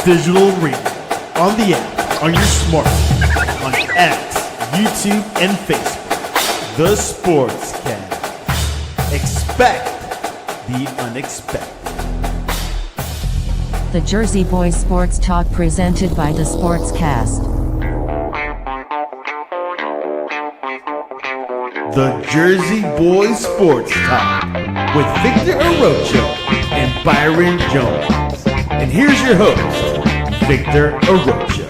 digital arena, on the app, on your smartphone, on X, YouTube, and Facebook. The Sportscast. Expect the unexpected. The Jersey Boys Sports Talk presented by The Sportscast. The Jersey Boys Sports Talk with Victor Arocho and Byron Jones. And here's your host, Victor Arocho.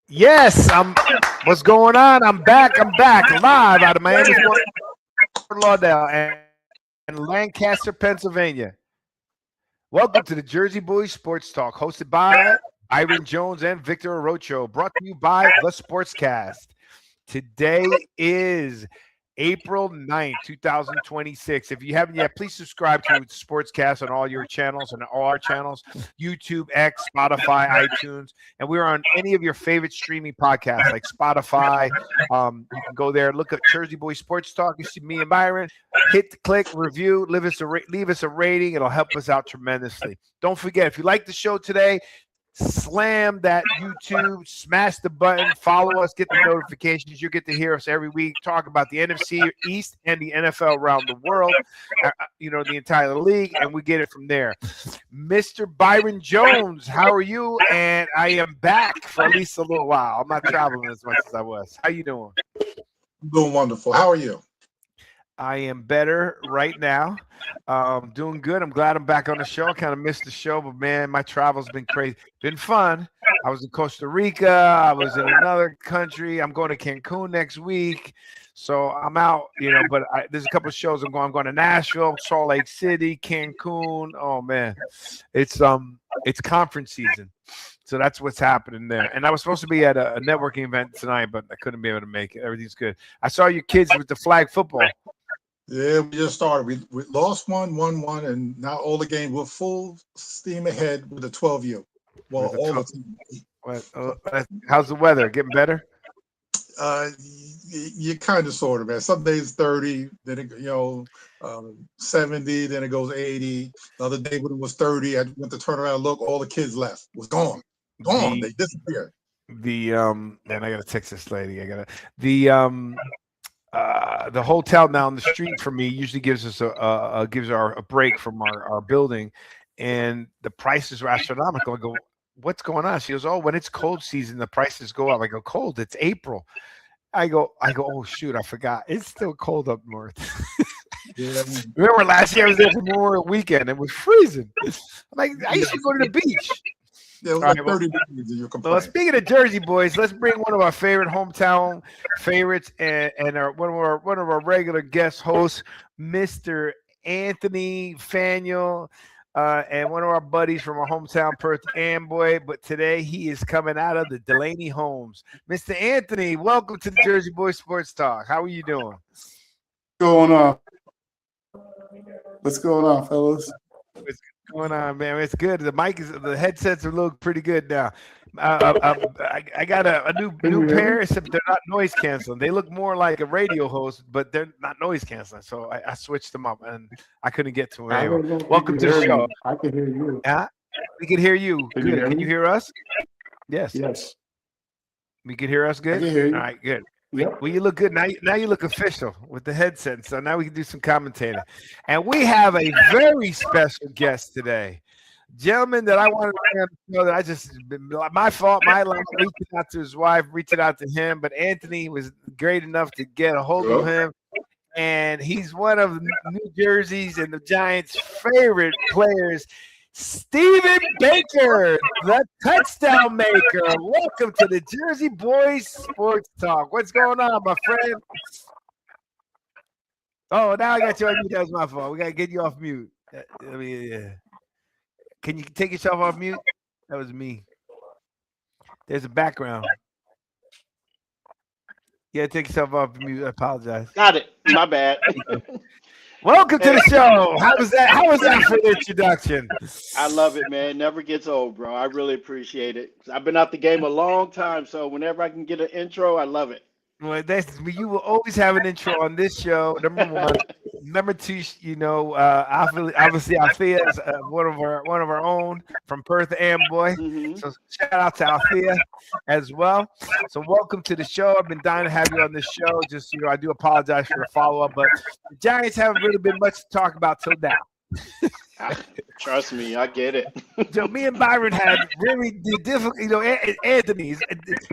Yes, what's going on? I'm back live out of Miami, Fort Lauderdale, and Lancaster, Pennsylvania. Welcome to the Jersey Boys Sports Talk, hosted by Byron Jones and Victor Arocho, brought to you by The Sportscast. Today is April 9th, 2026. If you haven't yet, please subscribe to the Sportscast on all your channels and all our channels, YouTube, X, Spotify, iTunes, and we're on any of your favorite streaming podcasts like Spotify. You can go there, look at Jersey Boys Sports Talk. You see me and Byron. Hit the click, review, leave us a rating. It'll help us out tremendously. Don't forget, if you like the show today, slam that YouTube, smash the button, follow us, get the notifications. You get to hear us every week talk about the NFC East and the NFL around the world, the entire league, and we get it from there. Mr. Byron Jones, how are you? And I am back for at least a little while. I'm not traveling as much as I was. How you doing? I'm doing wonderful. How are you? I am better right now. Doing good. I'm glad I'm back on the show. Kind of missed the show, but man, my travel's been crazy. Been fun. I was in Costa Rica. I was in another country. I'm going to Cancun next week. So I'm out, but there's a couple of shows I'm going. I'm going to Nashville, Salt Lake City, Cancun. Oh man, it's conference season. So that's what's happening there. And I was supposed to be at a networking event tonight, but I couldn't be able to make it. Everything's good. I saw your kids with the flag football. Yeah, we just started. We lost one, won one, and now all the games we're full steam ahead with the 12U. Well, all the teams. How's the weather? Getting better? You kind of sort of, man. Some days 30, then it 70, then it goes 80. The other day when it was 30, I went to turn around and look, all the kids left. It was gone. They disappeared. And I gotta text this lady. The hotel down the street from me usually gives us a break from our building, and the prices are astronomical. I go, what's going on? She goes, oh, when it's cold season, the prices go up. I go, cold? It's April. I go, oh shoot, I forgot. It's still cold up north. Yeah. Remember last year I was there for Memorial Weekend. It was freezing. I'm like, I used to go to the beach. Yeah, it was like 30 degrees and you're complaining. Well, speaking of Jersey boys, let's bring one of our favorite hometown favorites and one of our regular guest hosts, Mr. Anthony Faniel, and one of our buddies from our hometown, Perth Amboy. But today he is coming out of the Delaney Homes. Mr. Anthony, welcome to the Jersey Boys Sports Talk. How are you doing? What's going on, fellas? What's going on, man? It's good. The headsets are look pretty good now. I got a new pair, except they're not noise canceling. They look more like a radio host, but they're not noise canceling. So I switched them up, and I couldn't get to them. Anyway. Welcome to the show. I can hear you. Yeah, we can hear you. Can Good. you hear Can me? you hear us? Yes. Yes. We can hear us good? I can hear you. All right, good. Yep. Well, you look good. Now you look official with the headset. So now we can do some commentating. And we have a very special guest today. Gentleman that I wanted to know that my fault, my line, reaching out to his wife, reaching out to him. But Anthony was great enough to get a hold of him. And he's one of New Jersey's and the Giants' favorite players. Stephen Baker, the touchdown maker. Welcome to the Jersey Boys Sports Talk. What's going on, my friend? Oh, now I got you on mute. That was my fault. We got to get you off mute. Can you take yourself off mute? That was me. There's a background. Yeah, take yourself off mute. I apologize. Got it. My bad. Welcome to the show. How was that? How was that for the introduction? I love it, man. Never gets old, bro. I really appreciate it. I've been out the game a long time, so whenever I can get an intro, I love it. Well, you will always have an intro on this show. Number one. Number two, obviously Althea is one of our own from Perth Amboy. Mm-hmm. So shout out to Althea as well. So welcome to the show. I've been dying to have you on this show. Just I do apologize for the follow up, but the Giants haven't really been much to talk about till now. Trust me, I get it. So me and Byron had really difficult, Anthony,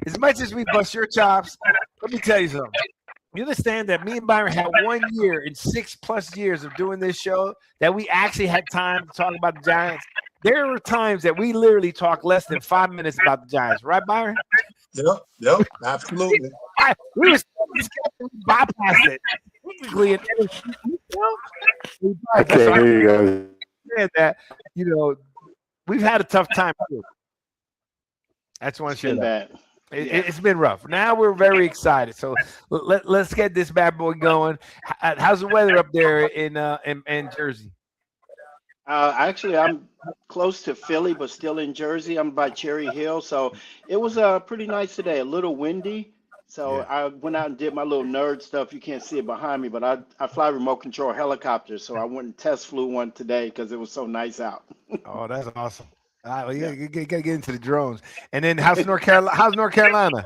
as much as we bust your chops, let me tell you something. You understand that me and Byron had 1 year in 6+ years of doing this show that we actually had time to talk about the Giants. There were times that we literally talked less than 5 minutes about the Giants, right, Byron? Yep, absolutely. We was bypass it. Technically, I can't hear you guys. that we've had a tough time too. That's one shit. It's been rough. Now we're very excited. So let's get this bad boy going. How's the weather up there in Jersey? Actually, I'm close to Philly, but still in Jersey. I'm by Cherry Hill, so it was pretty nice today. A little windy. So I went out and did my little nerd stuff. You can't see it behind me, but I fly remote control helicopters. So I went and test flew one today because it was so nice out. Oh, that's awesome. All right, well, you gotta get into the drones. And then how's North Carolina?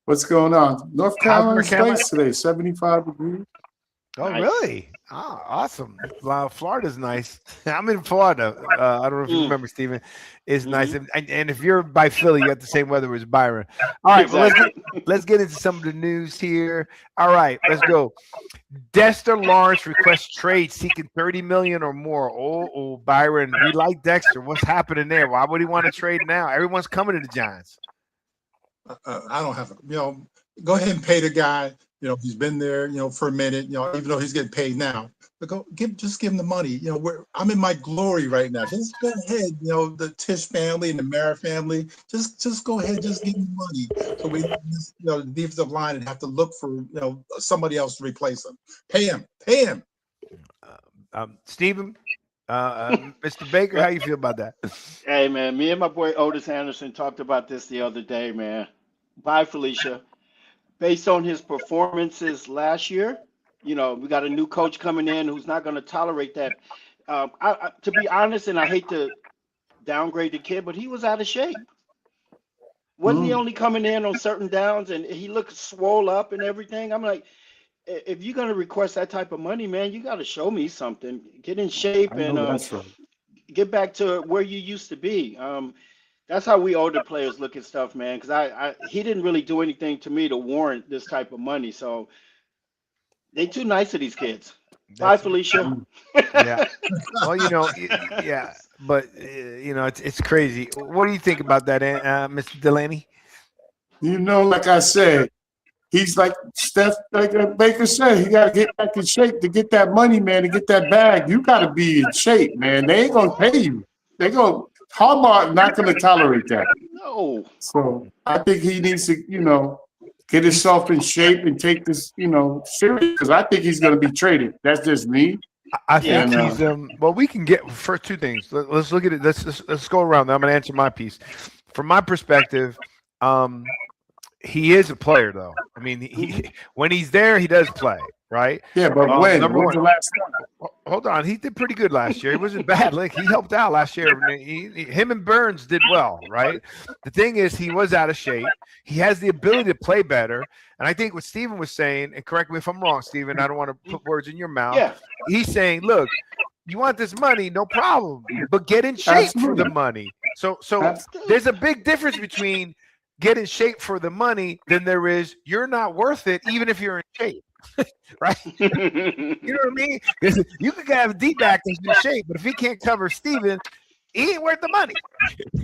What's going on? North Carolina's nice today, 75 degrees. Oh, Nice. really? Oh, awesome. Florida's nice. I'm in Florida. I don't know if you remember, Steven. It's nice. And if you're by Philly, you got the same weather as Byron. All right, Exactly. well, let's get into some of the news here. All right, let's go. Dexter Lawrence requests trade seeking $30 million or more. Oh, Byron, we like Dexter. What's happening there? Why would he want to trade now? Everyone's coming to the Giants. I don't have go ahead and pay the guy. He's been there, for a minute, even though he's getting paid now. But just give him the money. I'm in my glory right now. Just go ahead, the Tisch family and the Mara family. Just go ahead, just give him money. So we, the defensive line and have to look for, somebody else to replace him. Pay him. Steven, Mr. Baker, how you feel about that? Hey, man, me and my boy Otis Anderson talked about this the other day, man. Bye, Felicia. Based on his performances last year, we got a new coach coming in who's not going to tolerate that. To be honest, and I hate to downgrade the kid, but he was out of shape. Wasn't he only coming in on certain downs and he looked swole up and everything? I'm like, if you're going to request that type of money, man, you got to show me something. Get in shape and get back to where you used to be. That's how we older players look at stuff, man. Because he didn't really do anything to me to warrant this type of money. So they too nice to these kids. Bye, Felicia. Yeah. Well, yeah. But it's crazy. What do you think about that, Mr. Delaney? Like I said, he's like Baker said, he got to get back in shape to get that money, man, to get that bag. You got to be in shape, man. They ain't gonna pay you. Harbaugh not going to tolerate that. No. So I think he needs to, get himself in shape and take this, serious, because I think he's going to be traded. That's just me. I think he's well, we can get for two things. Let's look at it. Let's go around. I'm going to answer my piece. From my perspective, he is a player, though. I mean, when he's there, he does play, right? Yeah, but when was the last time? Hold on, he did pretty good last year. It wasn't bad. Like he helped out last year. Him and Burns did well, right? The thing is, he was out of shape. He has the ability to play better. And I think what Steven was saying, and correct me if I'm wrong, Steven, I don't want to put words in your mouth. Yeah. He's saying, look, you want this money, no problem, but get in shape for the money. So there's a big difference between get in shape for the money than there is you're not worth it, even if you're in shape. Right? You know what I mean? You could have a D-back that's in shape, but if he can't cover Steven, he ain't worth the money.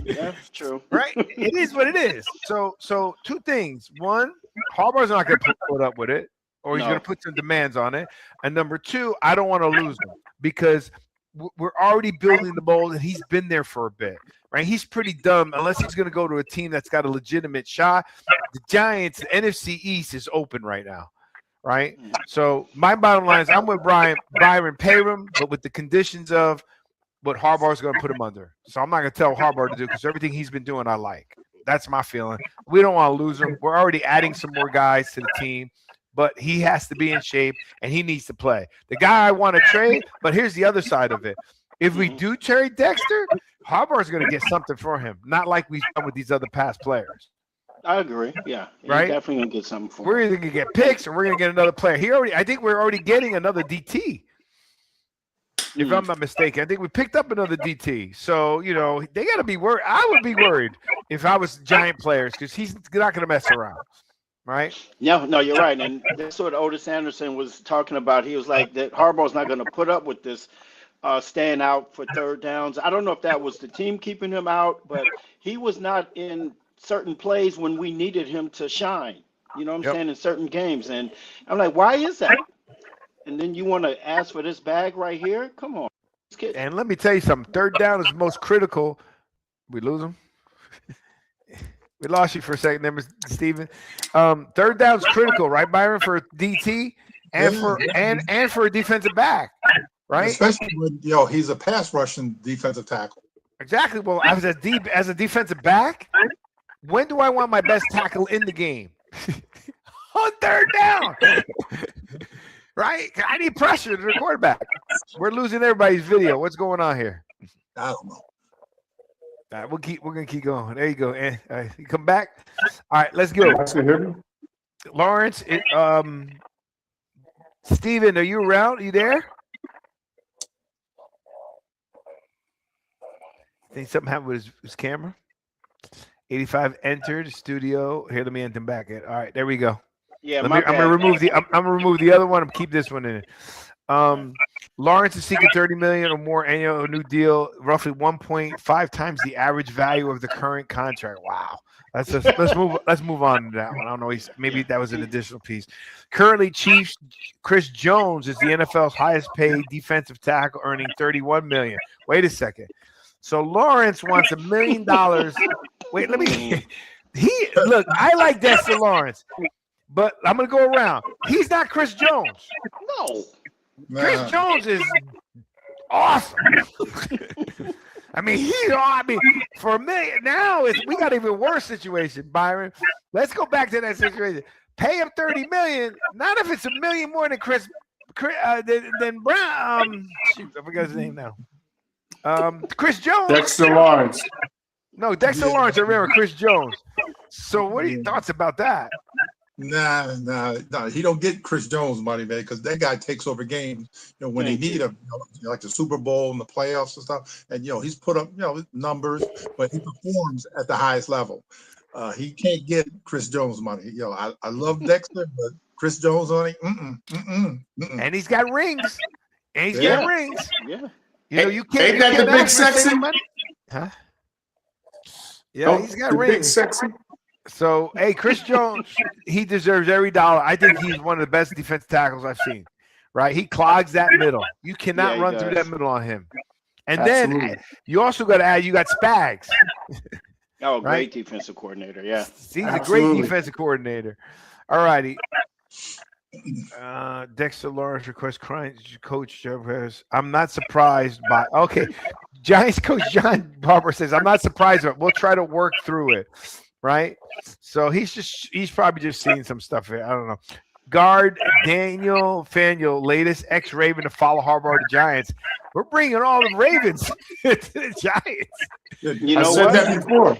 Yeah, true. Right? It is what it is. So two things. One, Harbaugh's not going to put up with it, or he's going to put some demands on it. And number two, I don't want to lose him because we're already building the mold, and he's been there for a bit. Right? He's pretty dumb unless he's going to go to a team that's got a legitimate shot. The Giants, the NFC East is open right now. Right. So my bottom line is I'm with Byron pay him, but with the conditions of what Harbaugh is going to put him under. So I'm not going to tell Harbaugh to do because everything he's been doing, I like. That's my feeling. We don't want to lose him. We're already adding some more guys to the team. but he has to be in shape and he needs to play. The guy I want to trade, but here's the other side of it. If we do trade Dexter, Harbaugh's going to get something for him, not like we've done with these other past players. I agree. Yeah, right. He's definitely gonna get something for him. We're either gonna get picks or we're gonna get another player. I think we're already getting another DT. If I'm not mistaken, I think we picked up another DT. So, they got to be worried. I would be worried if I was Giant players because he's not going to mess around, right? No, you're right. And that's what Otis Anderson was talking about. He was like that Harbaugh's not going to put up with this staying out for third downs. I don't know if that was the team keeping him out, but he was not in certain plays when we needed him to shine. You know what I'm saying? In certain games. And I'm like, why is that? And then you want to ask for this bag right here? Come on. And let me tell you something. Third down is most critical. We lose him. We lost you for a second there, Mr. Steven. Third down is critical, right, Byron, for DT and for a defensive back, right? Especially when he's a pass rushing defensive tackle. Exactly. Well, as a defensive back, when do I want my best tackle in the game? On third down. Right? I need pressure to the quarterback. We're losing everybody's video. What's going on here? I don't know. All right, we're gonna keep going. There you go. You come back. All right, let's go. Lawrence, Steven, are you around? Are you there? I think something happened with his camera. 85 entered studio. Here, let me enter him back. All right, there we go. Yeah, I'm gonna remove the other one and keep this one in it. Lawrence is seeking $30 million or more annual new deal, roughly 1.5 times the average value of the current contract. Wow, let's move on to that one. I don't know. Maybe that was an additional piece. Currently, Chiefs Chris Jones is the NFL's highest paid defensive tackle, earning $31 million. Wait a second. So Lawrence wants $1 million. Wait, let me. Look. I like Dexter Lawrence. But I'm going to go around. He's not Chris Jones. No. Chris Jones is awesome. For $1 million, now we got an even worse situation, Byron. Let's go back to that situation. Pay him $30 million, not if it's $1 million more than than Brown. Shoot, I forgot his name now. Chris Jones. Dexter Lawrence. No, Dexter Lawrence. I remember Chris Jones. So what are your thoughts about that? Nah. He don't get Chris Jones money, man, because that guy takes over games. When they need him, like the Super Bowl and the playoffs and stuff. And he's put up numbers, but he performs at the highest level. He can't get Chris Jones money. I love Dexter, but Chris Jones money, And he's got rings. And he's got rings. Yeah. You can't. Ain't that the big sexy? Huh? Yeah, he's got rings. Big sexy. So, hey, Chris Jones, he deserves every dollar. I think he's one of the best defensive tackles I've seen, right? He clogs that middle. You cannot run through that middle on him. And then you also got to add, you got Spags. Oh, great defensive coordinator, yeah. He's a great defensive coordinator. All righty. Dexter Lawrence requests Coach Jervis. I'm not surprised by – okay. Giants coach John Barber says, I'm not surprised, but we'll try to work through it. Right, so he's probably just seeing some stuff here. I don't know. Guard Daniel Faniel, latest ex-Raven to follow Harbaugh to Giants. We're bringing all the Ravens to the Giants. You know what? I said that before.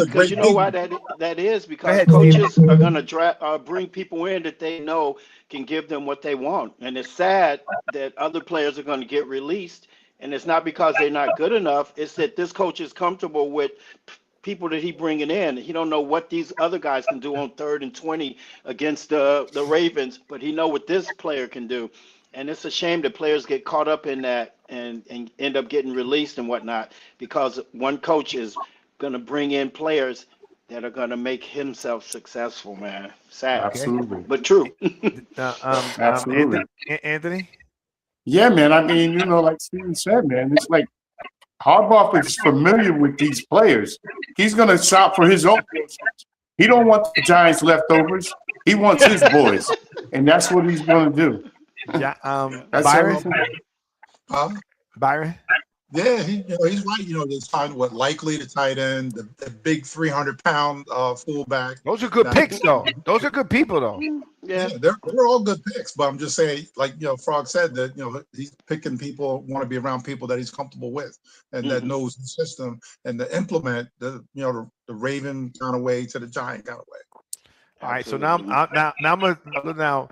Because you know why that is? Because coaches are going to bring people in that they know can give them what they want. And it's sad that other players are going to get released. And it's not because they're not good enough. It's that this coach is comfortable with people that he bringing in. He don't know what these other guys can do on 3rd and 20 against the Ravens, but he know what this player can do. And it's a shame that players get caught up in that and end up getting released and whatnot, because one coach is going to bring in players that are going to make himself successful, man. Sad. Absolutely. But true. Absolutely. Anthony? Yeah, man. Like Steven said, man, it's like Harbaugh is familiar with these players. He's going to shop for his own players. He don't want the Giants leftovers. He wants his boys, and that's what he's going to do. Yeah, Byron. Byron. Yeah, he's right. They signed Likely the tight end, the big 300-pound fullback. Those are good picks, though. Those are good people, though. Yeah. They're all good picks, but I'm just saying, like Frog said that he's picking people, want to be around people that he's comfortable with and that knows the system and to implement the Raven kind of way to the Giant kind of way. All right, so now I'm gonna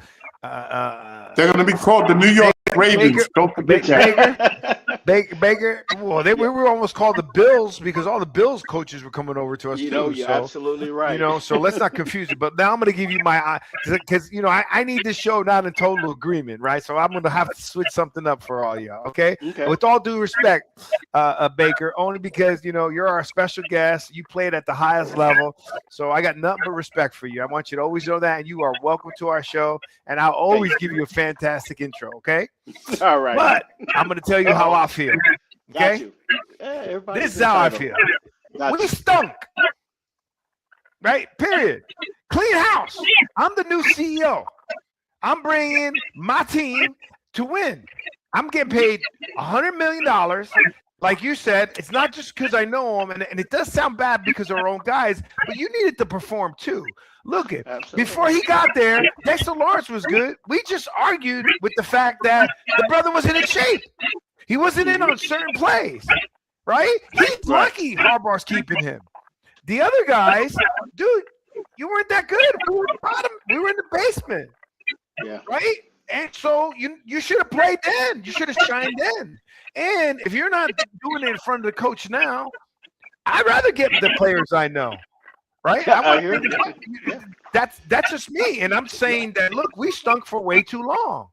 They're going to be called the New York Ravens. Don't forget that. Baker. Well, we were almost called the Bills because all the Bills coaches were coming over to us. You're so, absolutely right. So let's not confuse it. But now I'm going to give you my because I need this show not in total agreement, right? So I'm going to have to switch something up for all y'all. Okay. With all due respect, Baker, only because you're our special guest. You played at the highest level, so I got nothing but respect for you. I want you to always know that, and you are welcome to our show. And I'll always give you a fantastic intro. Okay. All right. But I'm going to tell you how I feel. Okay. This is how I feel. We stunk. Right? Period. Clean house. I'm the new CEO. I'm bringing my team to win. I'm getting paid $100 million. Like you said, it's not just because I know them, and it does sound bad because of our own guys, but you needed to perform too. Look at before he got there, Dexter Lawrence was good. We just argued with the fact that the brother wasn't in shape. He wasn't in on certain plays, right? He's lucky Harbaugh's keeping him. The other guys, dude, you weren't that good. We were bottom. We were in the basement. Yeah. Right? And so you should have played then. You should have shined then. And if you're not doing it in front of the coach now, I'd rather get the players I know. Right? I hear you. That's just me. And I'm saying that look, we stunk for way too long.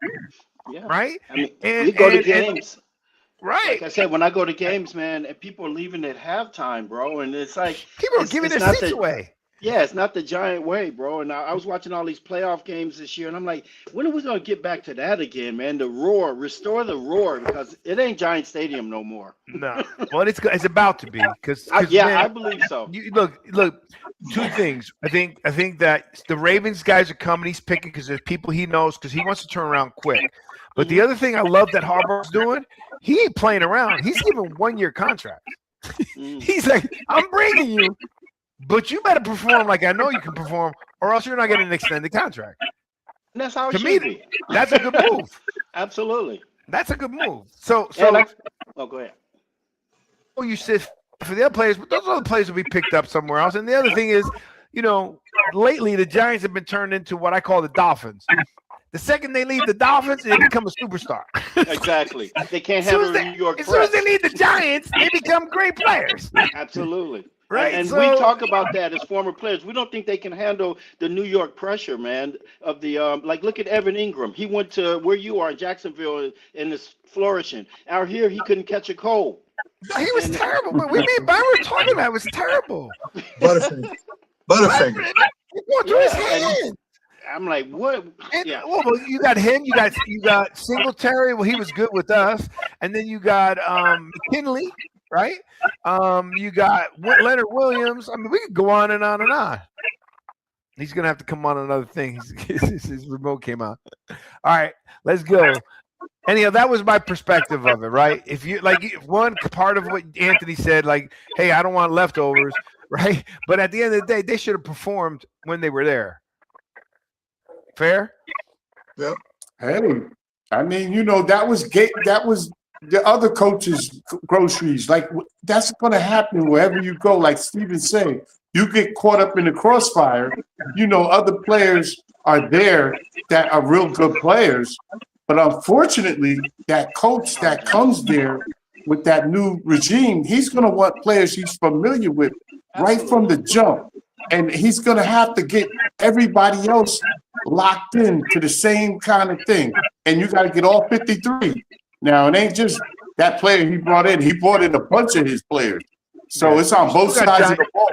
Yeah. Right? I mean, and we go to games. Right. Like I said, when I go to games, man, and people are leaving at halftime, bro, and it's like people are giving their seats away. Yeah, it's not the Giant way, bro. And I was watching all these playoff games this year, and I'm like, when are we gonna get back to that again, man? The roar, restore the roar, because it ain't Giant Stadium no more. No, well, it's about to be because I believe so. Look, two things. I think that the Ravens guys are coming. He's picking because there's people he knows because he wants to turn around quick. But the other thing I love that Harbaugh's doing, he ain't playing around. He's giving 1-year contracts. He's like, I'm bringing you. But you better perform like I know you can perform, or else you're not getting an extended contract. And that's how it to should me, be. That's a good move. Absolutely. That's a good move. So go ahead. Oh, you said for the other players, but those other players will be picked up somewhere else. And the other thing is, lately the Giants have been turned into what I call the Dolphins. The second they leave the Dolphins, they become a superstar. Exactly. They can't handle the New York press. As soon as they leave the Giants, they become great players. Absolutely. Right. And so, we talk about that as former players. We don't think they can handle the New York pressure, man, of the like look at Evan Ingram. He went to where you are in Jacksonville and is flourishing. Out here he couldn't catch a cold. He was terrible. But we mean Byron talking about was terrible. Butterfinger. He going through his hand. I'm like, what? Yeah. Well, you got him. You got Singletary. Well, he was good with us. And then you got McKinley, right? You got Leonard Williams. I mean, we could go on and on and on. He's gonna have to come on another thing. His remote came out. All right, let's go. Anyhow, that was my perspective of it, right? If you one part of what Anthony said, like, hey, I don't want leftovers, right? But at the end of the day, they should have performed when they were there. Fair? Yep. Hey, I mean, that was the other coaches' groceries. Like, that's going to happen wherever you go. Like Steven said, you get caught up in the crossfire. Other players are there that are real good players. But unfortunately, that coach that comes there with that new regime, he's going to want players he's familiar with right from the jump. And he's going to have to get everybody else locked in to the same kind of thing. And you got to get all 53. Now, it ain't just that player he brought in. He brought in a bunch of his players. So it's on both sides of the ball.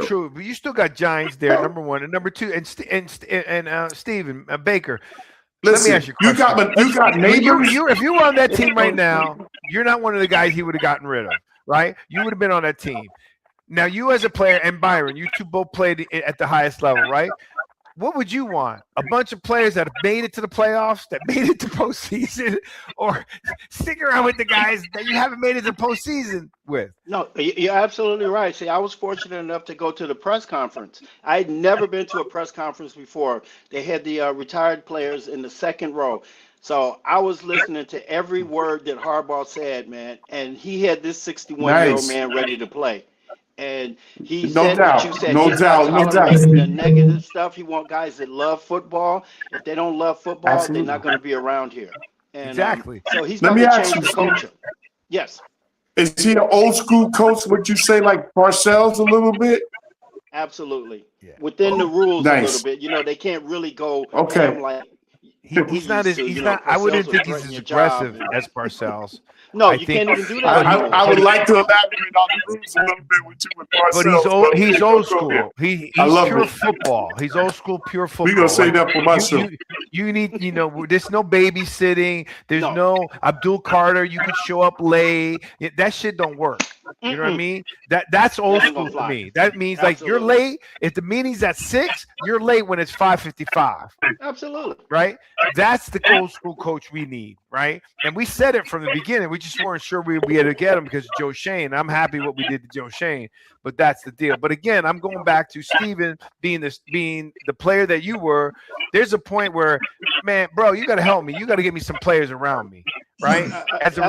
True, but you still got Giants there, number one. And number two, and Steven Baker. Listen, let me ask you a question. You got neighbors. If you were on that team right now, you're not one of the guys he would have gotten rid of, right? You would have been on that team. Now, you as a player and Byron, you two both played at the highest level, right? what would you want? A bunch of players that have made it to the playoffs, that made it to postseason, or stick around with the guys that you haven't made it to postseason with? No, you're absolutely right. See, I was fortunate enough to go to the press conference. I had never been to a press conference before. They had the retired players in the second row. So I was listening to every word that Harbaugh said, man, and he had this 61-year-old man ready to play. And he said what you said. No He's doubt. not tolerating the negative stuff. He wants guys that love football. If they don't love football, Absolutely. they're not going to be around here. And, Exactly. So he's Let about me to ask change you the culture. Yes, Is he an old school coach? Would you say like Parcells a little bit? absolutely. Yeah. Within the rules a Nice. little bit. They can't really go Okay. ham like He's not as used to, he's not. I wouldn't Parcells think will he's threaten as your job aggressive and- as Parcells. No, I you think- can't even do but that anymore. I would like to elaborate on the rules a little bit with you with Parcells. But he's old. He's Go old ahead. school. He's I love pure it. football. He's old school, pure football. We gonna say Like, that for myself. you need, there's no babysitting. There's No. no Abdul Carter. You could show up late. That shit don't work. You know what I Mm-mm. mean? That's old That ain't school gonna to fly. me. That means like you're Absolutely. late. If the meeting's at 6, you're late when it's 5:55. Absolutely. Right? That's the old school coach we need, right? And we said it from the beginning. We just weren't sure we had to get him because of Joe Shane. I'm happy what we did to Joe Shane, but that's the deal. But again, I'm going back to Steven being the player that you were. There's a point where, man, bro, you got to help me. You got to get me some players around me, right? As a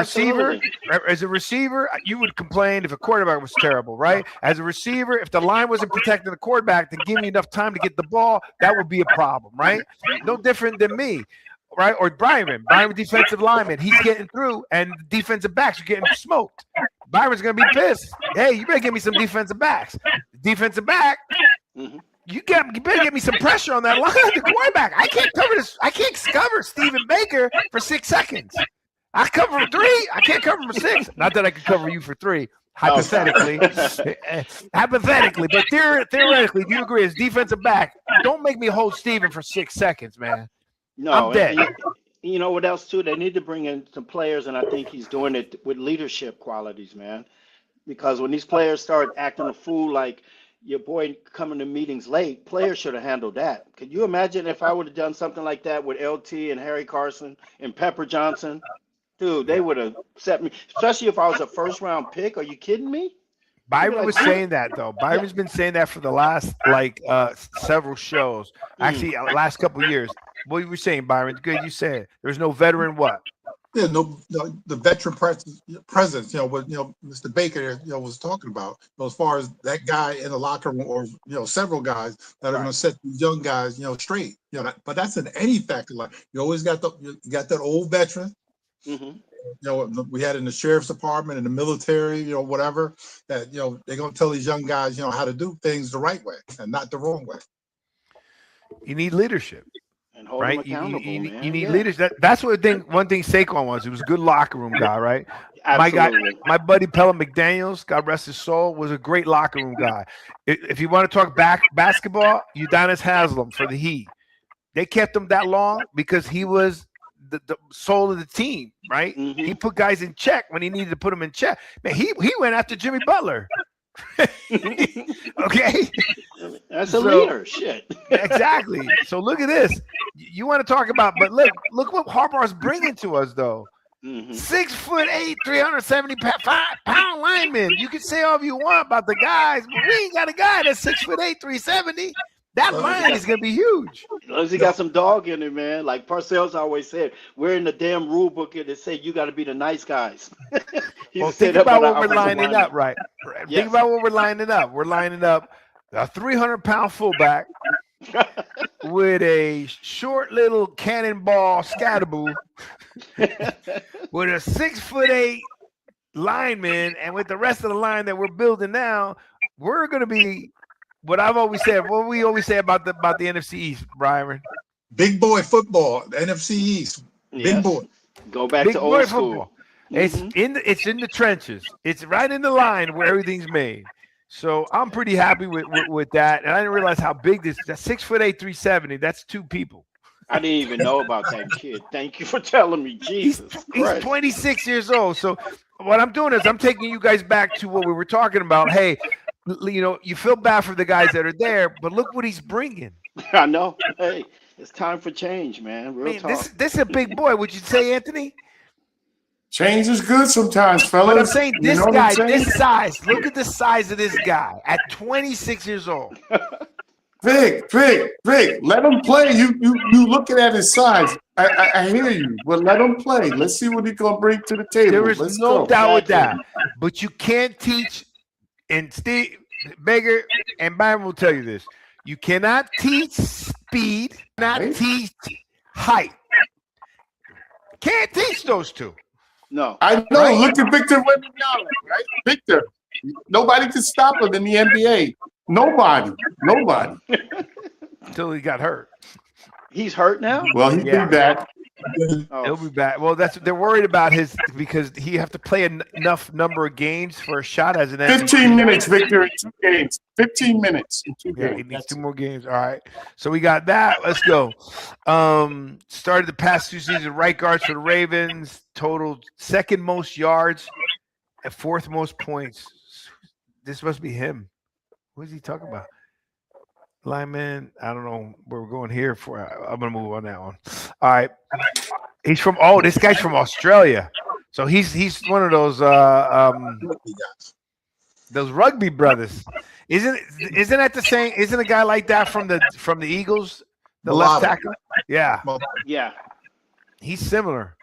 receiver, you would complain if a quarterback was terrible, right? As a receiver, if the line wasn't protecting the quarterback to give me enough time to get the ball, that would be a problem, right? No different than me, right? Or Byron, defensive lineman, he's getting through, and defensive backs are getting smoked. Byron's gonna be pissed. Hey, you better give me some defensive backs. Defensive back. Mhm. You better get me some pressure on that line. The quarterback. I can't cover this. I can't cover Stephen Baker for 6 seconds. I cover for 3. I can't cover for 6. Not that I could cover you for 3. Hypothetically, but theoretically, do you agree? As defensive back, don't make me hold Steven for 6 seconds, man. No, I'm dead. and you know what else too? They need to bring in some players, and I think he's doing it with leadership qualities, man. Because when these players start acting a fool, like your boy coming to meetings late, players should have handled that. Could you imagine if I would have done something like that with LT and Harry Carson and Pepper Johnson? Dude, they would have set me, especially if I was a first-round pick. Are you kidding me? Byron was saying that though. Byron's been saying that for the last several shows. Actually, last couple of years. What you were saying, Byron? Good, you said there's no veteran. What? Yeah, the veteran presence, what Mr. Baker, was talking about, as far as that guy in the locker room, or several guys that are going to set these young guys, straight. But that's in any factor. Like you always got that old veteran. Mm-hmm. We had in the sheriff's department, in the military, whatever. That they're going to tell these young guys, how to do things the right way and not the wrong way. You need leadership. And hold Right, them accountable, man. you need leaders. That's one thing Saquon was. He was a good locker room guy, right? Absolutely. My buddy Pella McDaniels, God rest his soul, was a great locker room guy. If you want to talk basketball, Udonis Haslem for the Heat. They kept him that long because he was the soul of the team, right? Mm-hmm. He put guys in check when he needed to put them in check. Man, he went after Jimmy Butler. Okay, That's a leader. Shit. Exactly. So look at this. You want to talk about, but look what Harbaugh's bringing to us, though. Mm-hmm. 6'8", 375-pound lineman. You can say all you want about the guys, but we ain't got a guy that's 6'8", 370. That line is gonna be huge. As long as he got some dog in it, man. Like Parcells always said, we're in the damn rule book here that say you got to be the nice guys. Well, think about what we're lining up, right? Yes. Think about what we're lining up. We're lining up a 300-pound fullback with a short little cannonball scatterboo with a 6'8" lineman, and with the rest of the line that we're building now, we're going to be what I've always said. What we always say about the NFC East, Byron. Big boy football, the NFC East. Big boy. Go back Big to boy old school. football. It's in the trenches. It's right in the line where everything's made. So I'm pretty happy with that. And I didn't realize how big that 6'8", 370. That's 2 people. I didn't even know about that kid. Thank you for telling me. Jesus He's Christ. 26 years old. So what I'm doing is I'm taking you guys back to what we were talking about. Hey, you feel bad for the guys that are there, but look what he's bringing. I know. Hey, it's time for change, man. Real Man, talk. this is a big boy. Would you say, Anthony? Change is good sometimes, fellas. But I'm saying You this know what I'm guy, saying? this size. Look at the size of this guy at 26 years old. Vic, let him play. You looking at his size. I hear you, but let him play. Let's see what he's gonna bring to the table. There is Let's no go. doubt with that. But you can't teach, and Steve Baker and Byron will tell you this. You cannot teach speed, not Right. teach height. Can't teach those two. No. I know. Right. Look at Victor Wembanyama, right? Victor. Nobody can stop him in the NBA. Nobody. Until he got hurt. He's hurt now? Well, he'll Yeah. be back. Oh. He'll be back. Well, they're worried about his because he have to play enough number of games for a shot as an MVP. 15 minutes, Victor, in 2 games. 15 minutes in 2 Yeah, games. he needs 2 more games. All right. So we got that. Let's go. Started the past 2 seasons, right guards for the Ravens, totaled 2nd most yards and 4th most points. This must be him. What is he talking about? Lineman. I don't know where we're going here for. I'm gonna move on that one. All right. He's from this guy's from Australia. So he's one of those rugby brothers. Isn't that the same? Isn't a guy like that from the Eagles? The left tackle? Yeah. Yeah. He's similar.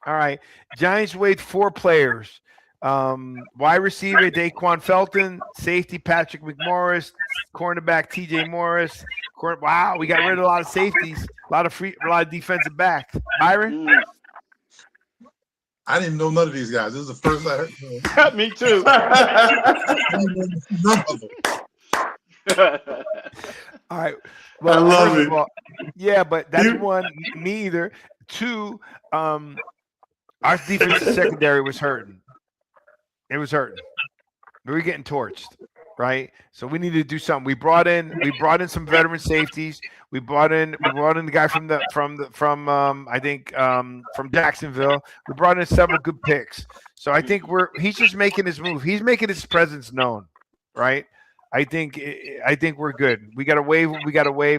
All right. Giants waived 4 players. Wide receiver Daquan Felton, safety Patrick McMorris, cornerback TJ Morris. Wow, we got rid of a lot of safeties, a lot of defensive backs. Byron? I didn't know none of these guys. This is the first I heard. Me too. None of them. All right. Well, I love first it. of all, yeah, but that's one. Me either. 2, our defensive secondary was hurting. It was hurting. We were getting torched, right? So we needed to do something. We brought in some veteran safeties. We brought in the guy from Jacksonville. We brought in several good picks. So I think he's just making his move. He's making his presence known, right? I think we're good. We got to wave.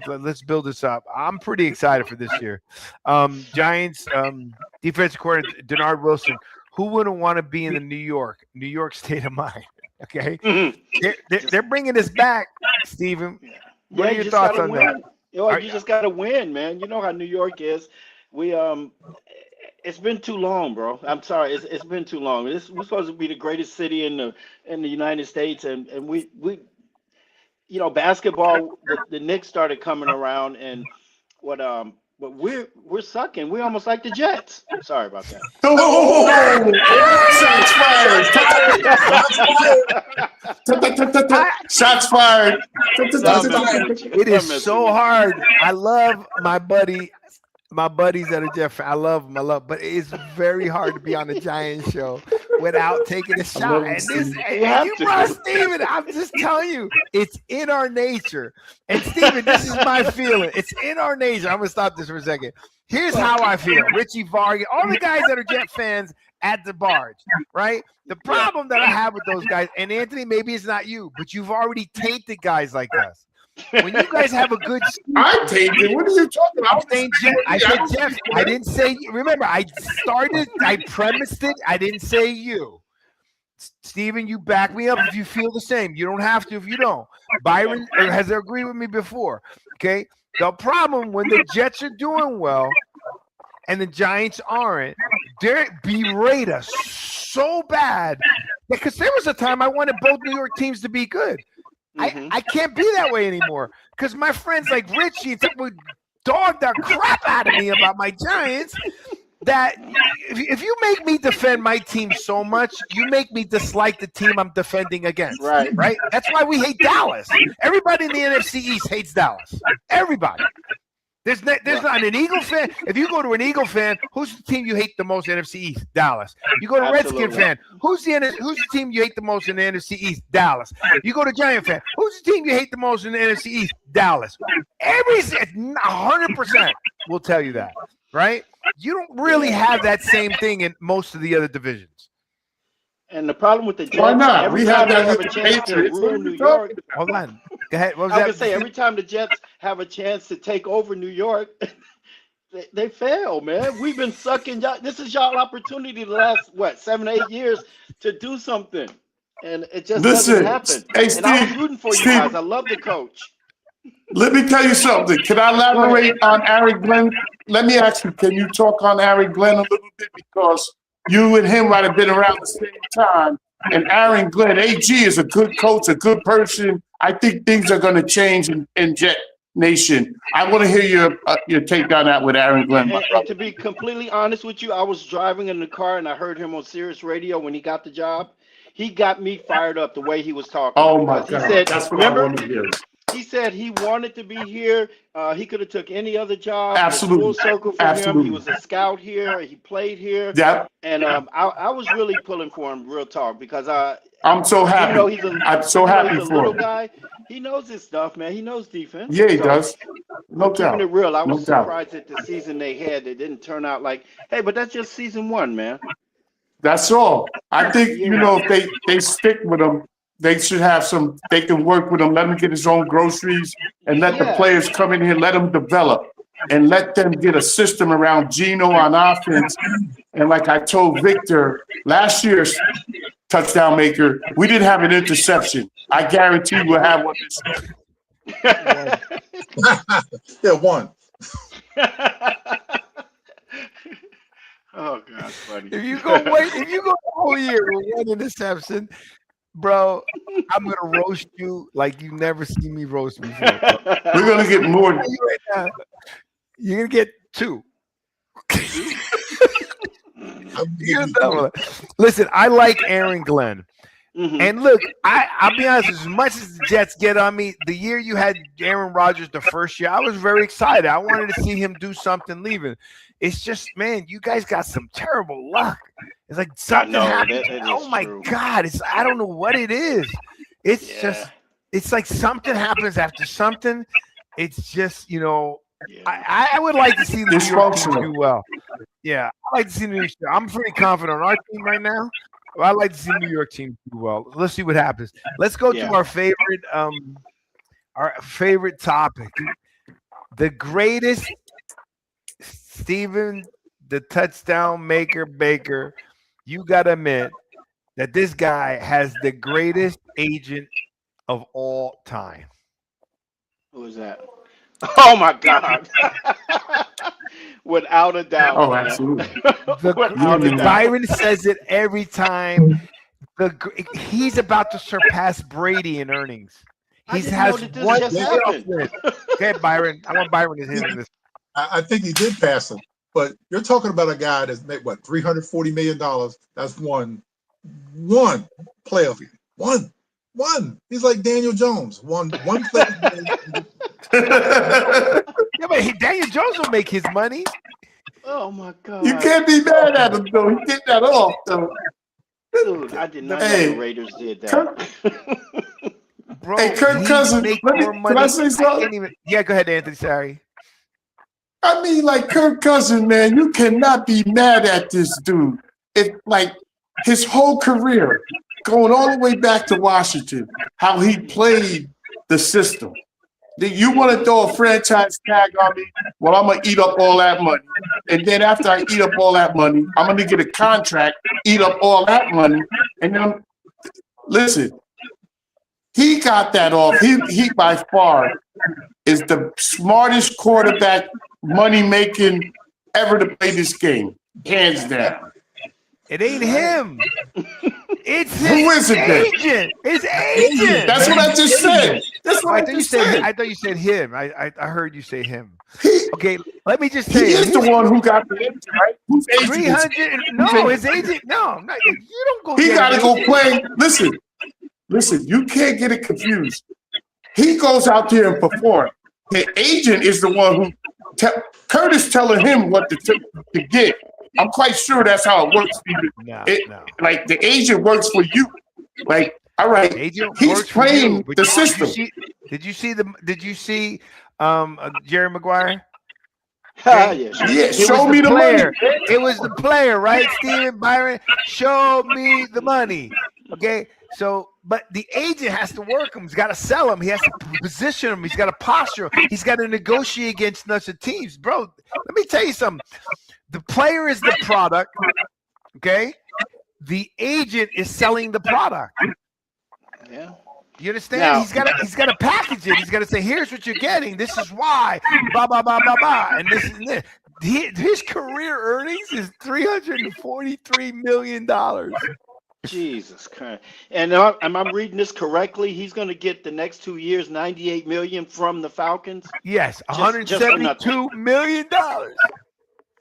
Let's build this up. I'm pretty excited for this year. Giants defensive coordinator Denard Wilson. Who wouldn't want to be in the New York state of mind? Okay, they're bringing us back, Steven. What are your thoughts on that? You just got to win, man. You know how New York is. It's been too long, bro. I'm sorry. It's been too long. We're supposed to be the greatest city in the United States, and we basketball. The Knicks started coming around, and but we're sucking. We're almost like the Jets. Sorry about that. Oh, shots fired. It is so hard. I love my buddies that are Jeff. I love them. But it's very hard to be on the Giants show without taking a shot. And you brought Steven. I'm just telling you, it's in our nature. And Steven, this is my feeling. It's in our nature. I'm gonna stop this for a second. Here's how I feel. Richie Vargas, all the guys that are Jet fans at the barge, right? The problem that I have with those guys, and Anthony, maybe it's not you, but you've already tainted guys like us. When you guys have a good I tainted. What are you talking about? I said Jeff. I didn't say. Remember, I premised it. I didn't say you. Steven, you back me up if you feel the same. You don't have to if you don't. Byron has agreed with me before. Okay. The problem when the Jets are doing well and the Giants aren't, they berate us so bad because there was a time I wanted both New York teams to be good. I can't be that way anymore because my friends like Richie would dog the crap out of me about my Giants. That if you make me defend my team so much, you make me dislike the team I'm defending against. Right. That's why we hate Dallas. Everybody in the NFC East hates Dallas. Everybody. There's not an Eagle fan. If you go to an Eagle fan, who's the team you hate the most in the NFC East? Dallas. You go to a Redskin fan, who's the team you hate the most in the NFC East? Dallas. You go to Giant fan, who's the team you hate the most in the NFC East? Dallas. 100% will tell you that, right? You don't really have that same thing in most of the other divisions. And the problem with the Jets, why not? We have that have with a the chance to Patriots. rule New York. Hold on. Go ahead. What was I was that? gonna say every time the Jets have a chance to take over New York, they fail, man. We've been sucking y'all. This is y'all opportunity the last 7 8 years to do something, and it just doesn't Listen, happen. hey, And I was Steve, rooting for you Steve, guys. I love the coach. let me tell you something. Can I elaborate on Aaron Glenn? Let me ask you, can you talk on Aaron Glenn a little bit? Because you and him might have been around the same time. And Aaron Glenn, AG is a good coach, a good person. I think things are going to change in Jet Nation. I want to hear your take on that with Aaron Glenn, my And brother. to be completely honest with you, I was driving in the car and I heard him on Sirius Radio when he got the job. He got me fired up the way he was talking. Oh, my Because God. he said, That's what I remember, want to hear. he said he wanted to be here. He could have took any other job. Absolutely. It's full circle for him. He was a scout here. He played here. Yeah, And I was really pulling for him, real talk, because I'm so happy. even though he's a, I'm so even though happy he's a for little him. guy, he knows his stuff, man. He knows defense. Yeah, he So, does. No keeping doubt. it real, I No was doubt. surprised at the season they had. It didn't turn out like, hey, but that's just season one, man. That's all. I think, Yeah. if they stick with him, they should have they can work with him, let him get his own groceries, and let the Yeah. players come in here, let him develop, and let them get a system around Geno on offense. And like I told Victor, last year's touchdown maker, we didn't have an interception. I guarantee we'll have one this year. Yeah, one. Oh God, funny. If you go the whole year with one interception, bro, I'm gonna roast you like you never seen me roast before. Bro. We're going to get more. Tell you right now, you're gonna get two. You're gonna double it. Listen, I like Aaron Glenn. Mhm. And look, I'll be honest, as much as the Jets get on me, the year you had Aaron Rodgers the first year, I was very excited. I wanted to see him do something leaving. It's just, man, you guys got some terrible luck. It's like something know, happened. that is Oh my true. God. I don't know what it is. It's Yeah. just, it's like something happens after something. It's just, Yeah. I would like to see the New York team Dysfunctional. do well. Yeah, I like to see the New York team. I'm pretty confident on our team right now. But I'd like to see the New York team do well. Let's see what happens. Let's go Yeah. to our favorite topic. The greatest Steven, the touchdown maker Baker. You gotta admit that this guy has the greatest agent of all time. Who is that? Oh my God. Without a doubt. Oh, man. absolutely. Without a doubt. Byron says it every time. He's about to surpass Brady in earnings. I He didn't has know that this one just playoff happened. win. Okay, Byron. I want Byron to hit this. I think he did pass him, but you're talking about a guy that's made what $340 million. That's one playoff game. One. He's like Daniel Jones. One playoff game. Yeah, but Daniel Jones will make his money. Oh my God. You can't be mad at him, though. He get that off, though. Dude, I did not know Hey, the Raiders did that. Bro, Hey, Kirk he Cousins, make let me- more can money. I say something? can't even. Yeah, go ahead, Anthony. Sorry. I mean, like Kirk Cousins, man, you cannot be mad at this dude. It like his whole career, going all the way back to Washington, how he played the system. You want to throw a franchise tag on me? Well, I'm gonna eat up all that money, and then after I eat up all that money, I'm gonna get a contract, eat up all that money, and then listen. He got that off. He by far is the smartest quarterback money making ever to play this game, hands down. It ain't him. It's his Who is it then? agent. His agent. That's what I just said. That's Oh, what I I thought you just said. said. I thought you said him. I heard you say him. He, Okay, let me just he say. is the one who got the agent, right? Whose agent is 300. No, his agent. No, you don't go. he get got to an go agent. play. Listen, you can't get it confused. He goes out there and performs. The agent is the one who Curtis telling him what to get. I'm quite sure that's how it works, Steven. No. Like the agent works for you. Like, all right, Agent he's works for you, playing but the system. Did you see Jerry Maguire? Yeah, sure. Yeah, It show was me the player. money. It was the player, right, Steven Byron? Show me the money. Okay. But the agent has to work him. He's got to sell him. He has to position him. He's got to posture him. He's got to negotiate against other teams. Bro, let me tell you something. The player is the product, okay? The agent is selling the product. Yeah. You understand? Now- He's got to package it. He's got to say, here's what you're getting. This is why. Blah, blah, blah, blah, blah. And this is this. His career earnings is $343 million. Jesus Christ. And am I reading this correctly? He's going to get the next 2 years $98 million from the Falcons? Yes, Just for nothing. $172 million.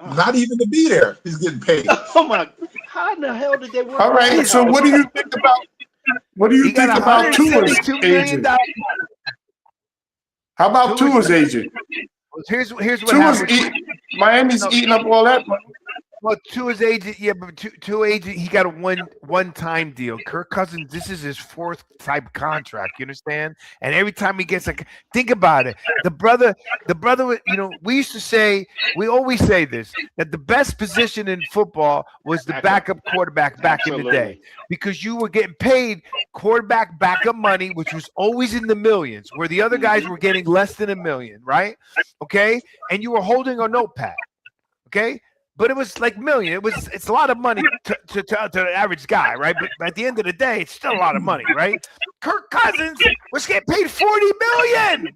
Not even to be there, he's getting paid. Oh my! How in the hell did they work? All right. that So out? what do you think about? What do you He think got about Tua's $172 million. agent? How about Tua's agent? Here's what Tua's happened. Miami's eating up all that money. Well, Tua's agent, yeah, but Tua agent, he got a one-time deal. Kirk Cousins, this is his fourth type contract. You understand? And every time he gets think about it. The brother, we always say this, that the best position in football was the backup quarterback back in the day, because you were getting paid quarterback backup money, which was always in the millions, where the other guys were getting less than $1 million, right? Okay, and you were holding a notepad, okay. But it was like million. It's a lot of money to the average guy, right? But at the end of the day, it's still a lot of money, right? Kirk Cousins was getting paid $40 million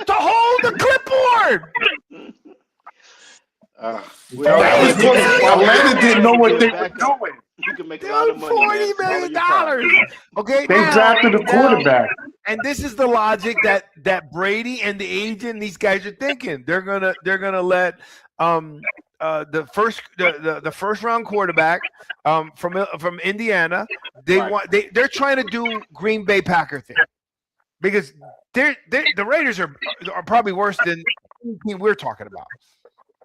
to hold the clipboard. Atlanta didn't know what they were doing. You can make a lot of Dude, money. $40 man. million. Okay, They drafted a quarterback. and this is the logic that Brady and the agent, these guys are thinking. They're gonna let the first round quarterback from Indiana. They're trying to do Green Bay Packer thing, because the Raiders are probably worse than the team we're talking about.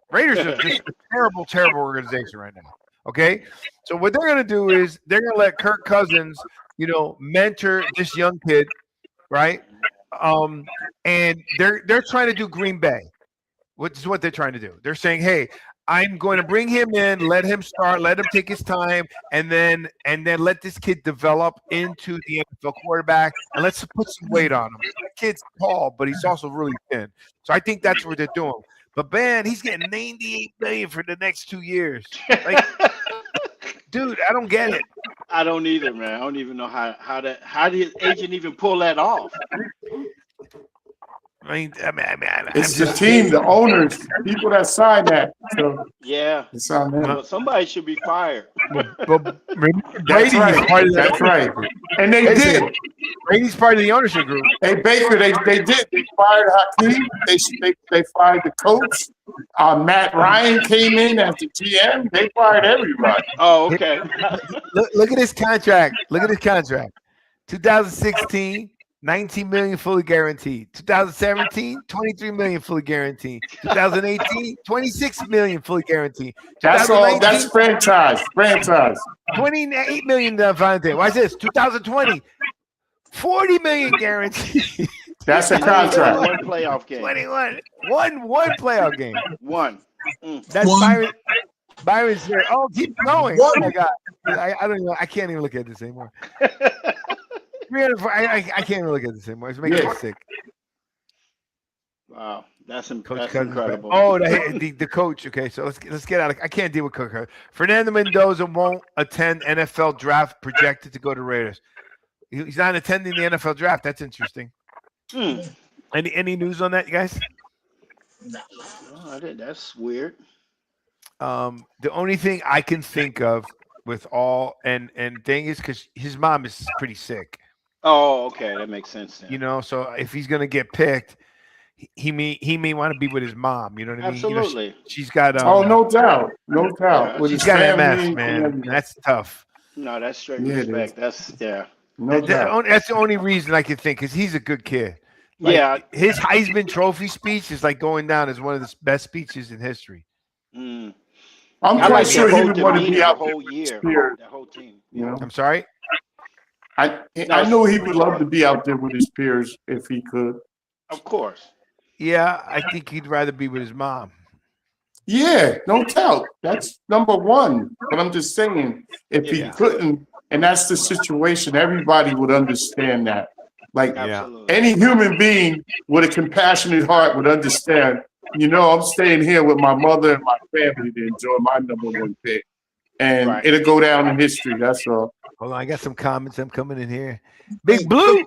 Raiders are just a terrible organization right now. Okay, so what they're gonna do is they're gonna let Kirk Cousins, mentor this young kid, right? And they're trying to do Green Bay. Which is what they're trying to do. They're saying, hey, I'm going to bring him in, let him start, let him take his time, and then let this kid develop into the NFL quarterback, and let's put some weight on him. The kid's tall, but he's also really thin. So I think that's what they're doing. But man, he's getting $98 million for the next 2 years. Like, dude, I don't get it. I don't either, man. I don't even know how the agent even pull that off. It's the team, the owners, people that signed that. So Yeah. it's on them. Well, somebody should be fired. But That's right. That's right. And they did. Brady's part of the ownership group. Hey Baker, they did. They fired Hakeem. They fired the coach. Matt Ryan came in as the GM. They fired everybody. Oh, okay. Look at his contract. 2016. $19 million fully guaranteed. 2017, $23 million fully guaranteed. 2018, $26 million fully guaranteed. That's all. That's franchise. $28 million guaranteed. Watch this. 2020, $40 million guaranteed. That's a contract. One playoff game. 21. One playoff game. One. That's One. Byron's here. Oh, keep going. One. Oh my God. I don't even. I can't even look at this anymore. I can't even look at this anymore. It's making me sick. Wow, that's Coach incredible. Oh, the coach. Okay, so let's get out of. I can't deal with Coach. Fernando Mendoza won't attend NFL draft, projected to go to Raiders. He's not attending the NFL draft. That's interesting. Any news on that, you guys? Oh, that's weird. The only thing I can think of with all and thing is because his mom is pretty sick. Oh, okay, that makes sense then. So if he's gonna get picked, he may want to be with his mom. You know what I mean? Absolutely. She's got. No doubt. With She's his got family, MS, man. That's tough. No, that's straight respect. That's No doubt. That's the only reason I can think, because he's a good kid. His Heisman Trophy speech is like going down as one of the best speeches in history. I'm quite sure he would want to be out there with his peers. That whole team. I'm sorry. I know he would love to be out there with his peers if he could. Of course. Yeah, I think he'd rather be with his mom. Yeah, no doubt. That's number one. But I'm just saying, if he couldn't And that's the situation. Everybody would understand that. Like Absolutely. any human being with a compassionate heart would understand, I'm staying here with my mother and my family to enjoy my #1 pick. And Right. it'll go down in history. That's all. Hold on, I got some comments. I'm coming in here. Big Blue.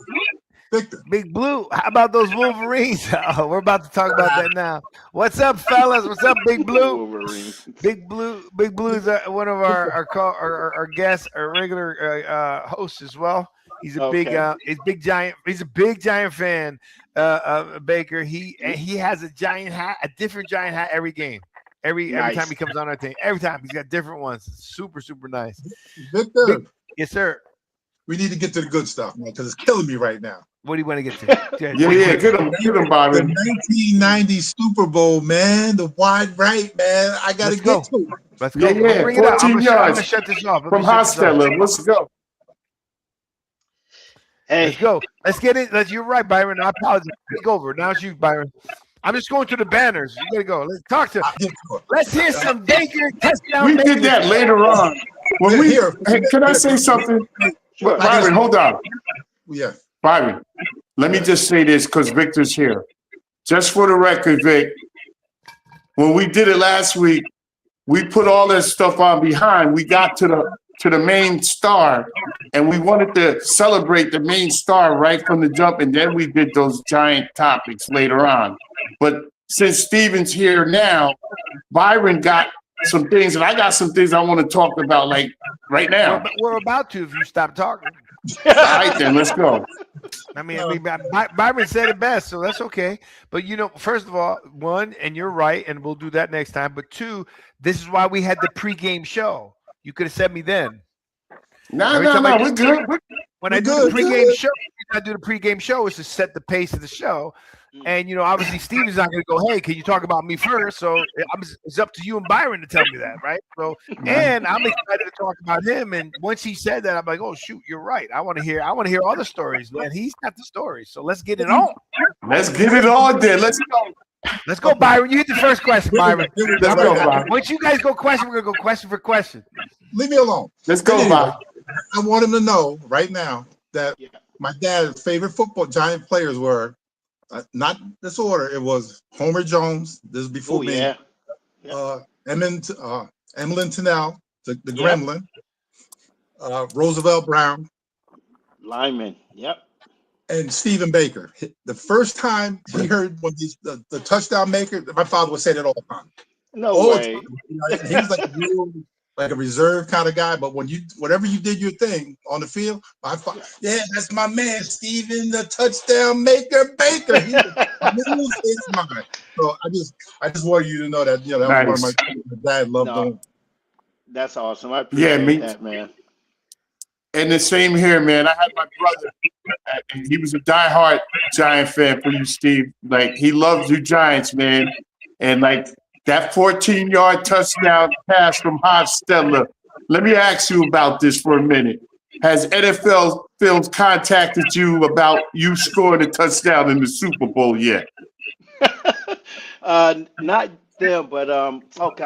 Victor. Big Blue. How about those Wolverines? Oh, we're about to talk about that now. What's up, fellas? What's up, Big Blue? Wolverines. Big Blue is one of our guests, our regular hosts as well. He's a big giant fan. Baker. He has a different giant hat every game. Every time he comes on our team. Every time he's got different ones. Super, super nice. Victor, Yes, sir. we need to get to the good stuff, man, because it's killing me right now. What do you want to get to? Yeah, get him, Bobby. The 1990 Super Bowl, man, the wide right, man. I got to Let's go. get to it. Let's go. Yeah, Bring it up. 14 I'm yards gonna shut this off. from Hostetler. Let's go. Hey, Let's go. Let's get it. You're right, Byron. I apologize. Take over. Now it's you, Byron. I'm just going to the banners. You gotta go. Let's talk to. I'll get to it. Let's hear some Baker touchdown. We Baker. did that later on. When hey, can I say something? sure. Byron, hold on. Yeah. Byron, let me just say this because Victor's here. Just for the record, Vic, when we did it last week, we put all that stuff on behind. We got to the main star, and we wanted to celebrate the main star right from the jump, and then we did those giant topics later on. But since Steven's here now, Byron got some things, and I got some things I want to talk about, like right now. We're about to if you stop talking. All right, then let's go. I mean, Byron said it best, so that's okay. But first of all, one, and you're right, and we'll do that next time. But two, this is why we had the pregame show. You could have said me then. No, we're good. When I do the pregame show, I do the pregame show is to set the pace of the show. And obviously Steven's not going to go, hey, can you talk about me first? So it's up to you and Byron to tell me that, right? So, and I'm excited to talk about him. And once he said that, I'm like, oh shoot, you're right. I want to hear all the stories, man. He's got the stories, so let's get it on. Let's get it on, then. Let's go. Let's go, Byron. You hit the first question, Byron. Let's go, Byron. Once you guys go question, we're gonna go question for question. Leave me alone. Let's go, Byron. I want him to know right now that my dad's favorite Giant players were not this order. It was Homer Jones. This is before me. Yeah. Emlyn Tennell, the Gremlin. Roosevelt Brown. Lyman. Yep. And Stephen Baker. The first time he heard when the touchdown maker, my father would say that all the time. No way. He was like a reserve kind of guy. But whenever you did your thing on the field, my father, that's my man, Stephen, the touchdown maker, Baker. He lose his mind. So I just want you to know that that was one of my dad loved doing. That's awesome. I appreciate that, man. And the same here, man. I had my brother, and he was a diehard Giant fan for you, Steve. Like, he loves you Giants, man. And, like, that 14-yard touchdown pass from Hostetler. Let me ask you about this for a minute. Has NFL Films contacted you about you scoring a touchdown in the Super Bowl yet? Not them, but,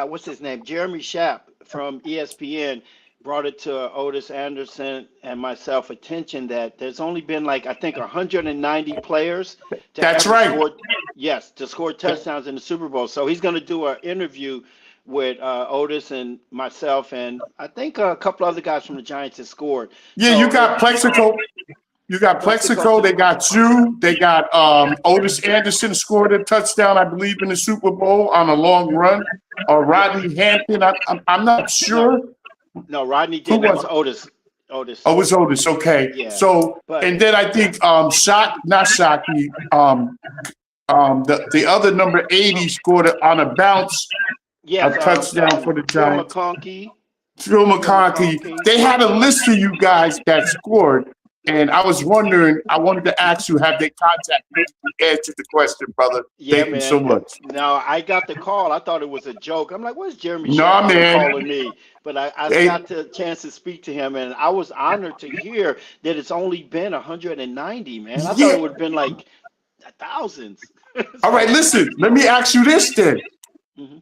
what's his name? Jeremy Schaap from ESPN brought it to Otis Anderson and myself attention that there's only been I think 190 players to score touchdowns in the Super Bowl. So he's going to do an interview with Otis and myself, and I think a couple other guys from the Giants have scored. Yeah, so, you got Plexico. You got Plexico. They got you. They got Otis Anderson scored a touchdown, I believe, in the Super Bowl on a long run. Or Rodney Hampton. I'm not sure. No, Rodney did. That was Otis. Oh, it was Otis. Okay. Yeah. So, and then I think Shockey, the other number 80 scored on a bounce, a touchdown for the Giants. Phil McConkey. They had a list of you guys that scored, and I was wondering. I wanted to ask you, have they contacted you to answer the question, brother? Yeah, Thank you so much. No, I got the call. I thought it was a joke. I'm like, what's Jeremy man. calling me? But I got the chance to speak to him, and I was honored to hear that it's only been 190, man. I thought it would have been like thousands. All right, listen. Let me ask you this then.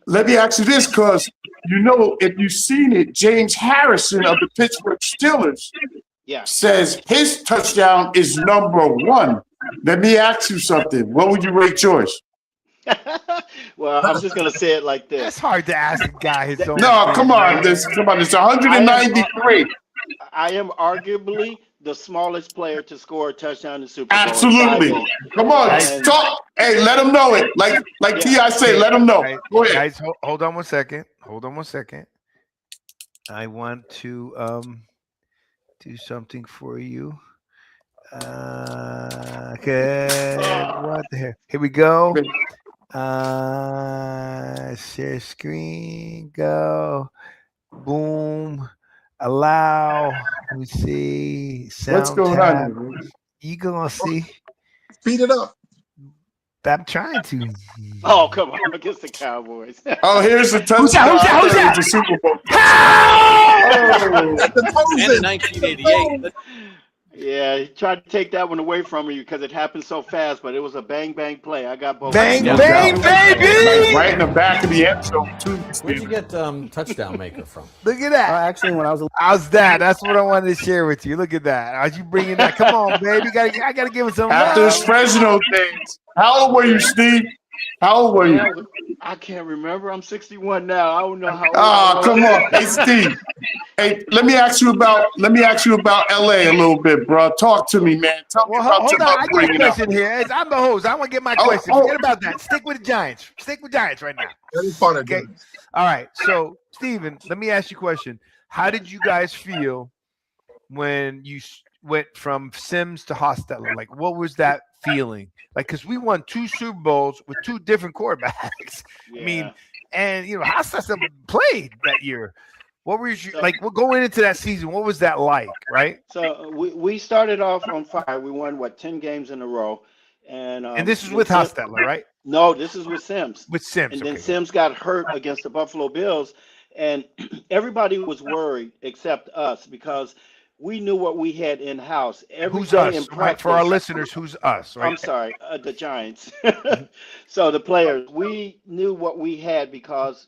Let me ask you this, because if you've seen it, James Harrison of the Pittsburgh Steelers says his touchdown is number 1. Let me ask you something. What would you rate yours? Well, I'm just gonna say it like That's this. hard to ask a guy his own. No, thing, come on. man. It's 193. I am arguably the smallest player to score a touchdown in the Super Bowl. Absolutely. 5'8". Come on, And- talk. Hey, let them know it. Like T.I. say, let them know. Go ahead. Guys, hold on one second. I want to do something for you. Okay. What the heck? Here we go. Share screen. Go. Boom. Allow. Let me see. Sound What's going tab. on here, man? You gonna see? Speed it up. I'm trying to. Oh, come on, against the Cowboys. Oh, here's the touchdown. Who's that? I thought it was the Super Bowl. The toes And in in. 1988. Yeah, he tried to take that one away from you because it happened so fast, but it was a bang bang play. I got both. Bang, Yeah. bang, baby! Right in the back of the end zone, too. Where'd you get touchdown maker from? Look at that. Actually, when I was How's that? That's what I wanted to share with you. Look at that. How's you bringing that? Come on, baby. I gotta give him some After love. his Fresno days. How old were you, Steve? How old were you? I can't remember. I'm 61 now. I don't know how. Oh, come on. Hey, Steve. Hey, let me ask you about LA a little bit, bro. Talk to me, man. Tell me Well, about hold your on. I get a upbringing up. question here. I'm the host. I want to get my Oh, question. oh. Forget about that. Stick with the Giants. Stick with Giants right now. That is part of Okay. it. All right. So, Steven, let me ask you a question. How did you guys feel when you went from Sims to Hostetler? Like, what was that feeling? Like, because we won 2 Super Bowls with 2 different quarterbacks. I mean, and Hostetler played that year. What were you like? We're going into that season. What was that like? Right. So we started off on fire. We won 10 games in a row, and this is with Hostetler, right? No, this is with Sims. With Sims. And then Okay. Sims got hurt against the Buffalo Bills, and everybody was worried except us because we knew what we had in house. Who's us? Right, for our listeners, who's us? Right. I'm sorry, the Giants. So the players, we knew what we had because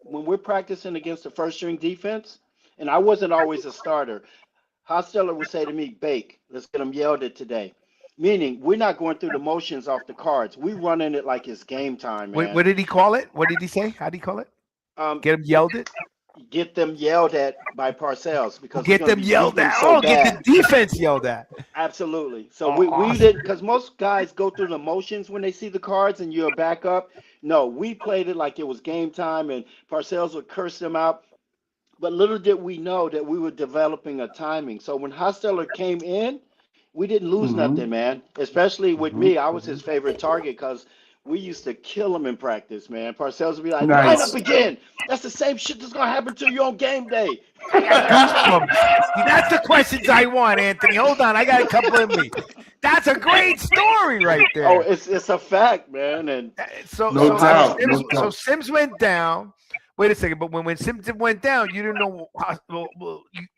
when we're practicing against the first string defense, and I wasn't always a starter, Hostetler would say to me, "Bake, let's get them yelled at today." Meaning, we're not going through the motions off the cards. We're running it like it's game time, man. What did he call it? What did he say? How did he call it? Get him yelled at? Get them yelled at by Parcells because Get we're gonna them be yelled beating at. so Oh, get bad. the defense yelled at. Absolutely. So Oh, we awesome. didn't, because most guys go through the motions when they see the cards and you're a backup. No, we played it like it was game time, and Parcells would curse them out. But little did we know that we were developing a timing. So when Hostetler came in, we didn't lose nothing, man. Especially with me, I was his favorite target because we used to kill him in practice, man. Parcells would be like, Nice. "Line up again. That's the same shit that's gonna happen to you on game day." That's the questions I want, Anthony. Hold on. I got a couple in me. That's a great story right there. Oh, it's a fact, man. And So, No so, doubt, Sims, no doubt. so Sims went down. Wait a second, but when Sims went down, you didn't know.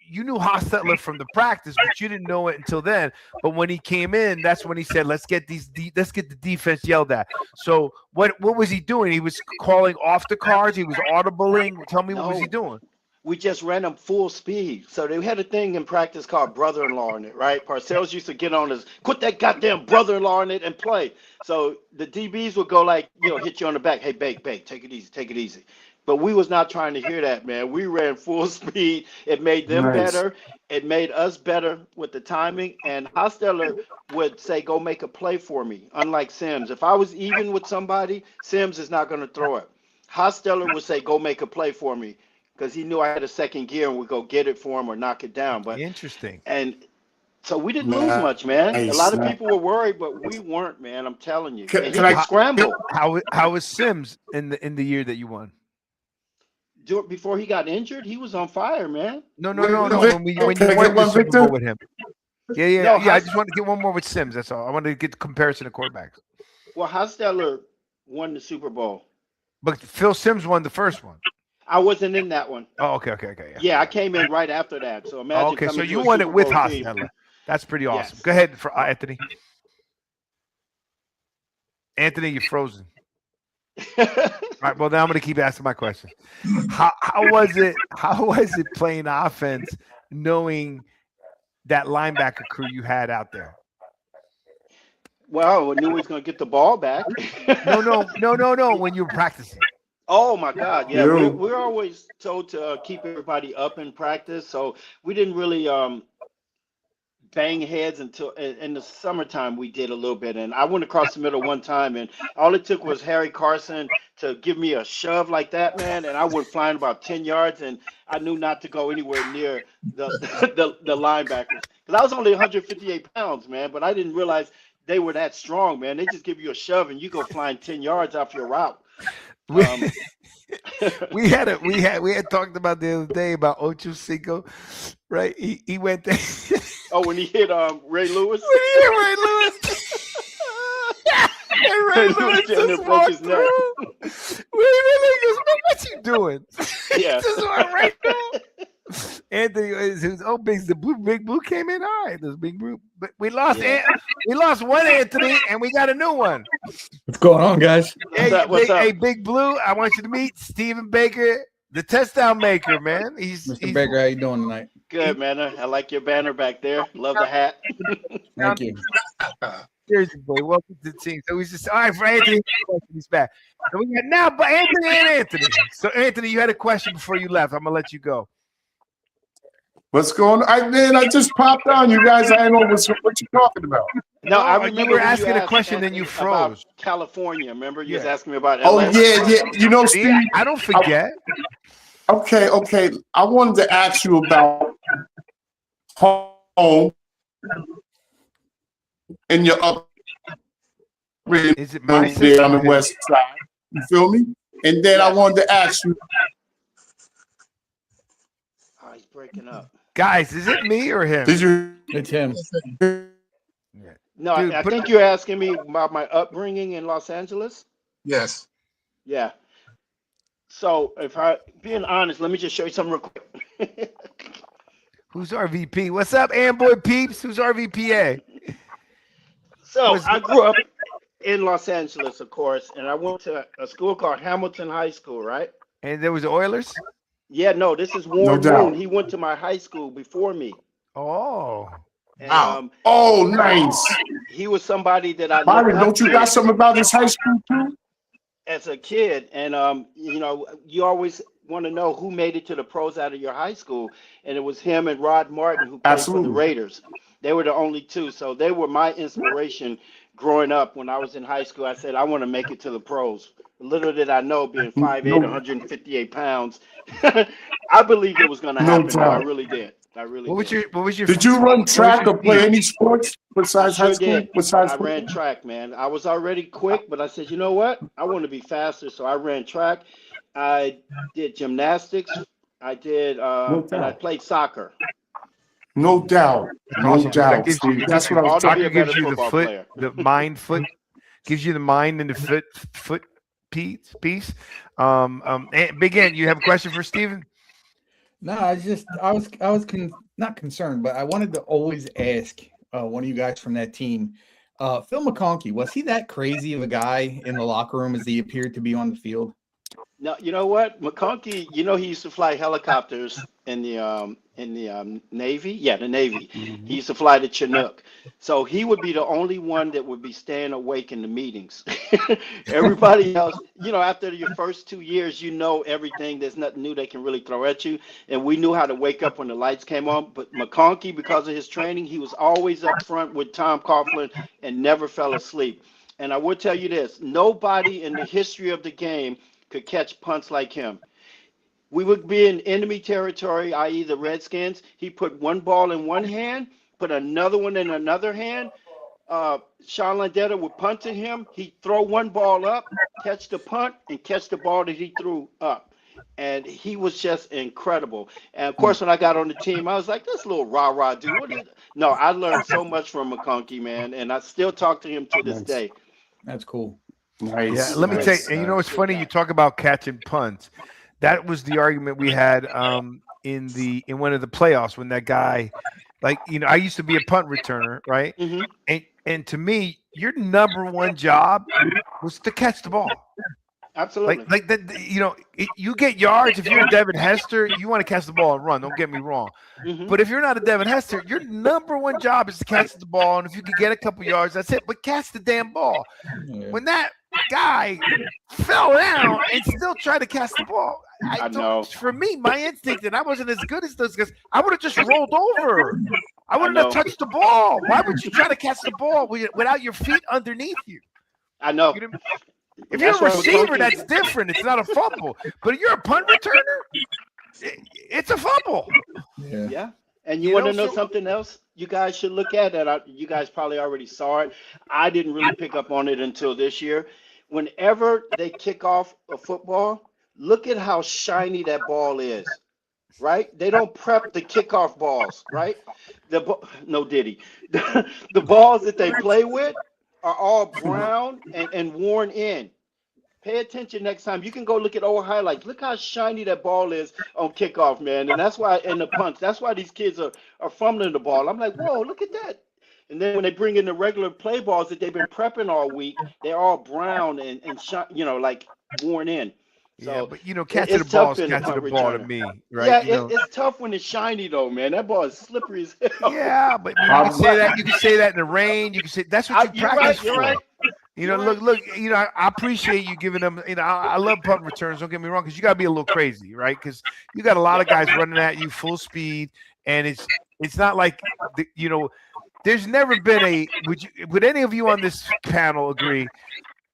You knew Hostetler from the practice, but you didn't know it until then. But when he came in, that's when he said, "Let's get the defense yelled at." So what was he doing? He was calling off the cards. He was audibling. Tell me, what was he No. doing? we just ran them full speed. So they had a thing in practice called brother-in-law in it, right? Parcells used to get on his, put that goddamn brother-in-law in it and play. So the DBs would go like, hit you on the back. Hey, Bake, take it easy, take it easy. But we was not trying to hear that, man. We ran full speed. It made them better. It made us better with the timing. And Hostetler would say, go make a play for me, unlike Sims. If I was even with somebody, Sims is not going to throw it. Hostetler would say, go make a play for me, because he knew I had a second gear and would go get it for him or knock it down. But interesting. And so we didn't lose much, man. A lot of people were worried, but we weren't, man. I'm telling you. Can he I could scramble. How was Sims in the year that you won? Before he got injured, he was on fire, man. No. Wait, When you won the Super Bowl with him. Yeah. No, I just wanted to get one more with Sims. That's all. I wanted to get the comparison of quarterbacks. Well, Hostetler won the Super Bowl. But Phil Sims won the first one. I wasn't in that one. Oh, okay. Yeah, I came in right after that. So imagine. Okay, so coming you to a won it Super with Bowl team. Hostetler. That's pretty awesome. Yes. Go ahead, for Anthony. Anthony, you're frozen. All right. Well, now I'm going to keep asking my question. How was it? How was it playing offense, knowing that linebacker crew you had out there? Well, I knew he was going to get the ball back. No. When you were practicing. Oh my God, yeah, Yo. we're always told to keep everybody up in practice, so we didn't really bang heads until in the summertime. We did a little bit, and I went across the middle one time, and all it took was Harry Carson to give me a shove like that, man, and I went flying about 10 yards, and I knew not to go anywhere near the the linebackers because I was only 158 pounds, man, but I didn't realize they were that strong, man. They just give you a shove and you go flying 10 yards off your route. We had talked about the other day about Ocho Cinco, right? He went there. Oh, when he hit Ray Lewis. When he hit Ray Lewis. And Ray Lewis just walked through. Ray goes, "What you doing?" Yeah. Just went right through. Anthony, big blue came in. All right, this big blue, but we lost. Yeah. We lost one Anthony, and we got a new one. What's going on, guys? What's up? Hey, Big Blue, I want you to meet Stephen Baker, the touchdown maker, man. He's Baker, how you doing tonight? Good, man. I like your banner back there. Love the hat. Thank you. Jersey boy. Welcome to the team. So he's just all right for Anthony. He's back. So we got now, but Anthony and Anthony. So Anthony, you had a question before you left. I'm gonna let you go. What's going on? I just popped on you guys. I don't know what you're talking about. No, I remember you were when asking a asked question, then you about froze. California, remember? You was Yeah. asking me about Oh, LA. yeah. You know, See, Steve. I don't forget. Okay. I wanted to ask you about home and your upbringing Is it my there on the west side. You feel me? And then I wanted to ask you. Oh, he's breaking up. Guys, is it me or him? Did you? It's him. No, Dude, I think you're asking me about my upbringing in Los Angeles. Yes. Yeah. So, if I being honest, let me just show you something real quick. Who's RVP? What's up, Amboy peeps? Who's RVPA? So, I grew up in Los Angeles, of course, and I went to a school called Hamilton High School, right? And there was the Oilers. Yeah, no, this is Warren doubt. Moon. He went to my high school before me. Oh, And, Wow. Oh, nice. he was somebody that I Byron, looked up don't you to got something about this high school too? as a kid. And you know, you always want to know who made it to the pros out of your high school, and it was him and Rod Martin who played Absolutely. for the Raiders. They were the only two, so they were my inspiration growing up. When I was in high school, I said I want to make it to the pros. Little did I know, being 5'8", 158 pounds, I believed it was going to No happen. doubt. I really did. I really did. what was your Did you run track or play any sports besides high Sure school? did. Besides I ran track, man. I was already quick, but I said, you know what? I want to be faster, so I ran track. I did gymnastics. I did, and I played soccer. No doubt. No Awesome. doubt. Gives you- Steve. That's what I All was to be talking a Soccer gives better you the football foot, player. the mind foot, gives you the mind and the foot piece. And Big Ant, you have a question for Steven? No, I was not concerned, but I wanted to always ask one of you guys from that team, Phil McConkey, was he that crazy of a guy in the locker room as he appeared to be on the field? No, you know what? McConkey, you know, he used to fly helicopters in the Navy. Yeah, the Navy. He used to fly to Chinook. So he would be the only one that would be staying awake in the meetings. Everybody else, you know, after your first 2 years, you know everything. There's nothing new they can really throw at you. And we knew how to wake up when the lights came on. But McConkey, because of his training, he was always up front with Tom Coughlin and never fell asleep. And I will tell you this, nobody in the history of the game could catch punts like him. We would be in enemy territory, i.e. the Redskins. He put one ball in one hand, put another one in another hand. Sean Landeta would punt to him. He'd throw one ball up, catch the punt, and catch the ball that he threw up. And he was just incredible. And, of course, when I got on the team, I was like, this little rah-rah dude. What is it? No, I learned so much from McConkey, man, and I still talk to him to this day. That's cool. Nice. Yeah, let me tell you. And you know what's funny? You talk about catching punts. That was the argument we had in one of the playoffs when that guy, like, you know, I used to be a punt returner, right? Mm-hmm. And to me, your number one job was to catch the ball. Absolutely. Like that, you get yards if you're Devin Hester. You want to catch the ball and run. Don't get me wrong. Mhm. But if you're not a Devin Hester, your number one job is to catch the ball, and if you can get a couple yards, that's it. But catch the damn ball. Yeah. When that guy fell down and still tried to catch the ball, I know. For me, my instinct, and I wasn't as good as those guys. I would have just rolled over. I wouldn't have know. touched the ball. Why would you try to catch the ball without your feet underneath you? I know. You know, if you're a receiver, that's different. It's not a fumble. But if you're a punt returner, it's a fumble. Yeah. Yeah. And you You want to know, know so- something else you guys should look at that you guys probably already saw it. I didn't really pick up on it until this year. Whenever they kick off a football, look at how shiny that ball is, right? They don't prep the kickoff balls, right? No Diddy. The balls that they play with are all brown and worn in. Pay attention next time. You can go look at old highlights. Look how shiny that ball is on kickoff, man. And that's why in the punts, that's why these kids are fumbling the ball. I'm like, whoa, look at that. And then when they bring in the regular play balls that they've been prepping all week, they're all brown and like worn in. So yeah, but catching the it's ball tough is in the catching the punt ball to returner. me, right? Yeah, it's tough when it's shiny though, man. That ball is slippery as hell. Yeah, but you can say that. You can say that in the rain. You can say that's what you You're practice right. You're for. right. Look. I appreciate you giving them. I love punt returns. Don't get me wrong, because you got to be a little crazy, right? Because you got a lot of guys running at you full speed, and it's not like There's never been would any of you on this panel agree?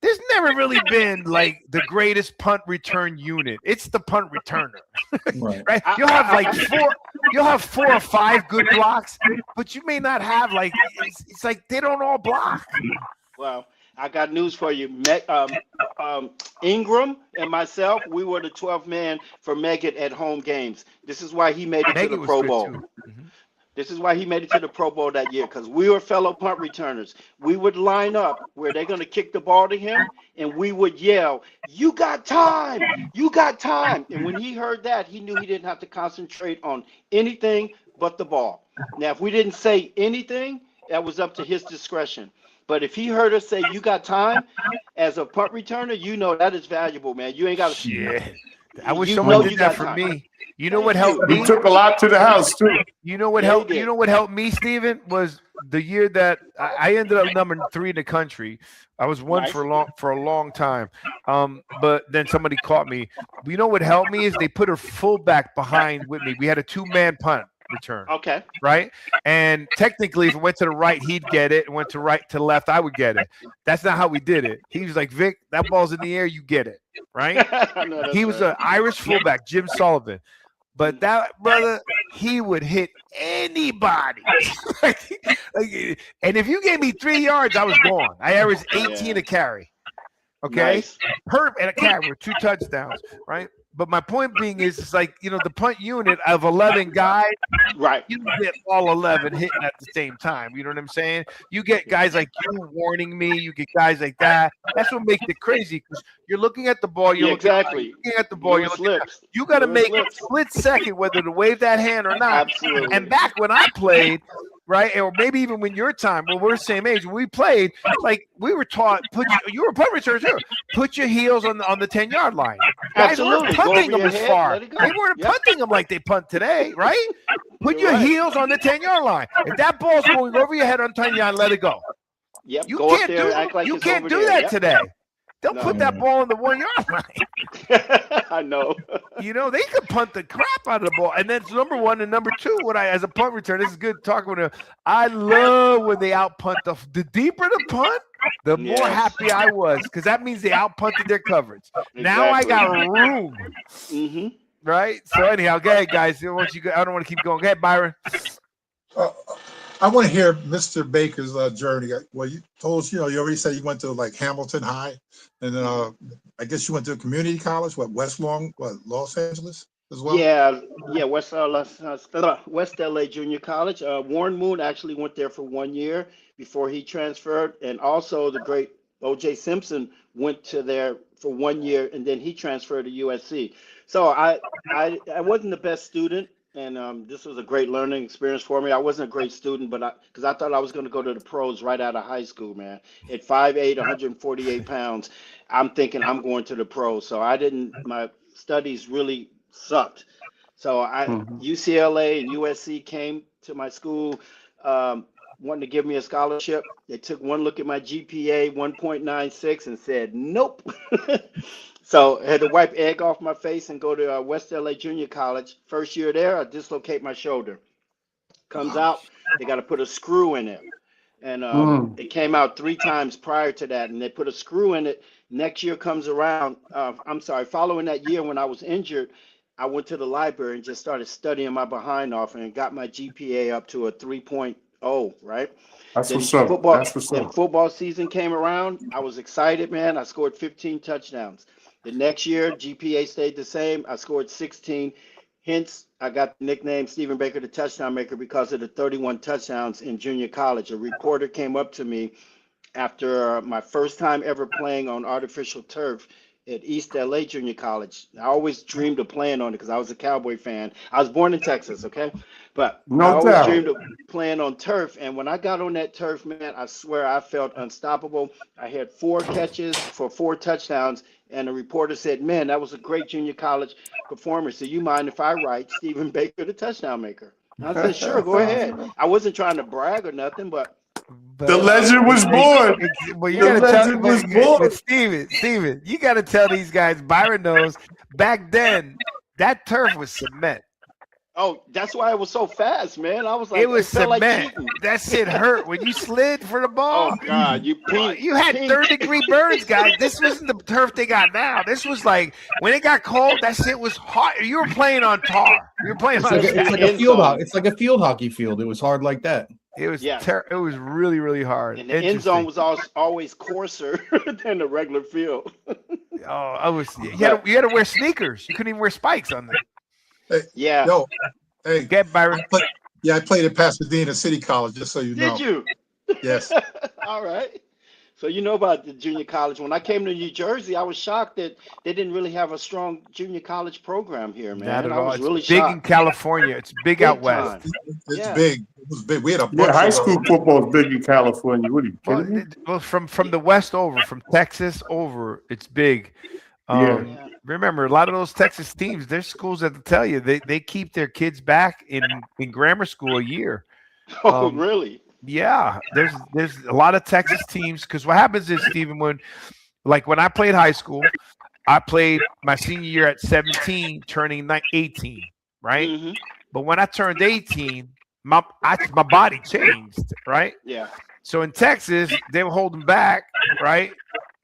There's never really been like the greatest punt return unit. It's the punt returner, right? You'll have four or five good blocks, but you may not have it's like they don't all block. Well, I got news for you. Ingram and myself, we were the 12th man for Meggett at home games. This is why he made it to the Pro Bowl. Mm-hmm. This is why he made it to the Pro Bowl that year, because we were fellow punt returners. We would line up where they're going to kick the ball to him, and we would yell, "You got time! You got time!" And when he heard that, he knew he didn't have to concentrate on anything but the ball. Now, if we didn't say anything, that was up to his discretion. But if he heard us say, "You got time," as a punt returner, that is valuable, man. You ain't got to. Shit. I wish someone did that for me. You know what helped me? He took a lot to the house too. You know what helped? You know what helped me, Steven, was the year that I ended up number 3 in the country. I was one for a long time. But then somebody caught me. You know what helped me is they put a fullback behind with me. We had a 2-man punt return. Okay. Right? And technically, if it went to the right, he'd get it. It went to left, I would get it. That's not how we did it. He was like, "Vic, that ball's in the air, you get it." Right? He was an Irish fullback, Jim Sullivan. But that brother, he would hit anybody. And if you gave me 3 yards, I was gone. I averaged 18 a carry. Okay? Nice. And a carry with 2 touchdowns, right? But my point being is, it's like, the punt unit of 11 guys, right? You get all 11 hitting at the same time. You know what I'm saying? You get guys like you warning me. You get guys like that. That's what makes it crazy, because you're looking at the ball. You're looking at the ball. You got to make a split second whether to wave that hand or not. Absolutely. And back when I played, right, or maybe even when your time, when we're the same age, when we played, like we were taught, you were a punt returner too. Put your heels on the 10-yard line. Guys weren't punting them as far. They weren't punting them like they punt today, right? Put your heels on the 10-yard line. If that ball's going over your head on 10-yard, let it go. Yep. You go can't up there, do act like you it's can't over do there. that Yep. today. They'll put that ball on the 1-yard line. I know. They could punt the crap out of the ball. And that's number one. And number two, as a punt return, this is good talking with them. I love when they out punt the deeper the punt, the more happy I was, because that means they out punted their coverage. Exactly. Now I got room. Mm-hmm. Right? So anyhow, go ahead, guys. I don't want to keep going. Go ahead, Byron. I want to hear Mr. Baker's journey. Well, you told us, you already said you went to like Hamilton High, and then I guess you went to a community college, Los Angeles as well? Yeah, West LA Junior College. Warren Moon actually went there for 1 year before he transferred, and also the great O.J. Simpson went to there for 1 year, and then he transferred to USC. So I wasn't the best student and this was a great learning experience for me. I wasn't a great student, but because I thought I was going to go to the pros right out of high school, man. At 5'8", 148 pounds, I'm thinking I'm going to the pros. So I didn't. My studies really sucked. So UCLA and USC came to my school, wanting to give me a scholarship. They took one look at my GPA, 1.96, and said nope. So I had to wipe egg off my face and go to West LA Junior College. First year there, I dislocate my shoulder. Comes out, they got to put a screw in it. And it came out 3 times prior to that, and they put a screw in it. Next year comes around. Following that year when I was injured, I went to the library and just started studying my behind off and got my GPA up to a 3.0, right? That's Then what's up. football, That's what's then up. football season came around. I was excited, man. I scored 15 touchdowns. The next year, GPA stayed the same. I scored 16. Hence, I got the nickname Stephen Baker, the touchdown maker, because of the 31 touchdowns in junior college. A reporter came up to me after my first time ever playing on artificial turf at East LA Junior College. I always dreamed of playing on it because I was a Cowboy fan. I was born in Texas, okay? But I No always doubt. dreamed of playing on turf. And when I got on that turf, man, I swear I felt unstoppable. I had 4 catches for 4 touchdowns. And the reporter said, man, that was a great junior college performance. Do you mind if I write Stephen Baker, the touchdown maker? And I said, sure, go ahead. I wasn't trying to brag or nothing, but The legend was born. Well, you The got to tell legend was born. but Steven, you got to tell these guys. Byron knows back then that turf was cement. oh, that's why it was so fast, man. I was like, It was felt like cement. cheating. That shit hurt when you slid for the ball. Oh God, you pink. You had pink. 3rd-degree burns, guys. This wasn't the turf they got now. This was like when it got cold. That shit was hot. You were playing on tar. You were playing on. It's like a field hockey field. It was hard like that. It was. Yeah. It was really, really hard. And the end zone was always coarser than the regular field. Oh, I was. You had to wear sneakers. You couldn't even wear spikes on them. Hey, Yeah. yo, hey, Get Byron. I played at Pasadena City College, just so you know. Did you? Yes. All right. So you know about the junior college. When I came to New Jersey, I was shocked that they didn't really have a strong junior college program here, man. Not at I all. was It's really big in shocked. California. It's big out west. time. It's Yeah. big. It was big. We had a bunch Yeah, high of school football is big in California. What are you kidding me? Well, from the west over, from Texas over, it's big. Yeah. Remember, a lot of those Texas teams, there's schools that tell you they keep their kids back in grammar school a year. Oh, really? Yeah, there's a lot of Texas teams because what happens is, Stephen, when I played high school, I played my senior year at 17, turning 18, right? Mm-hmm. But when I turned 18, my body changed, right? Yeah. So in Texas, they were holding back, right?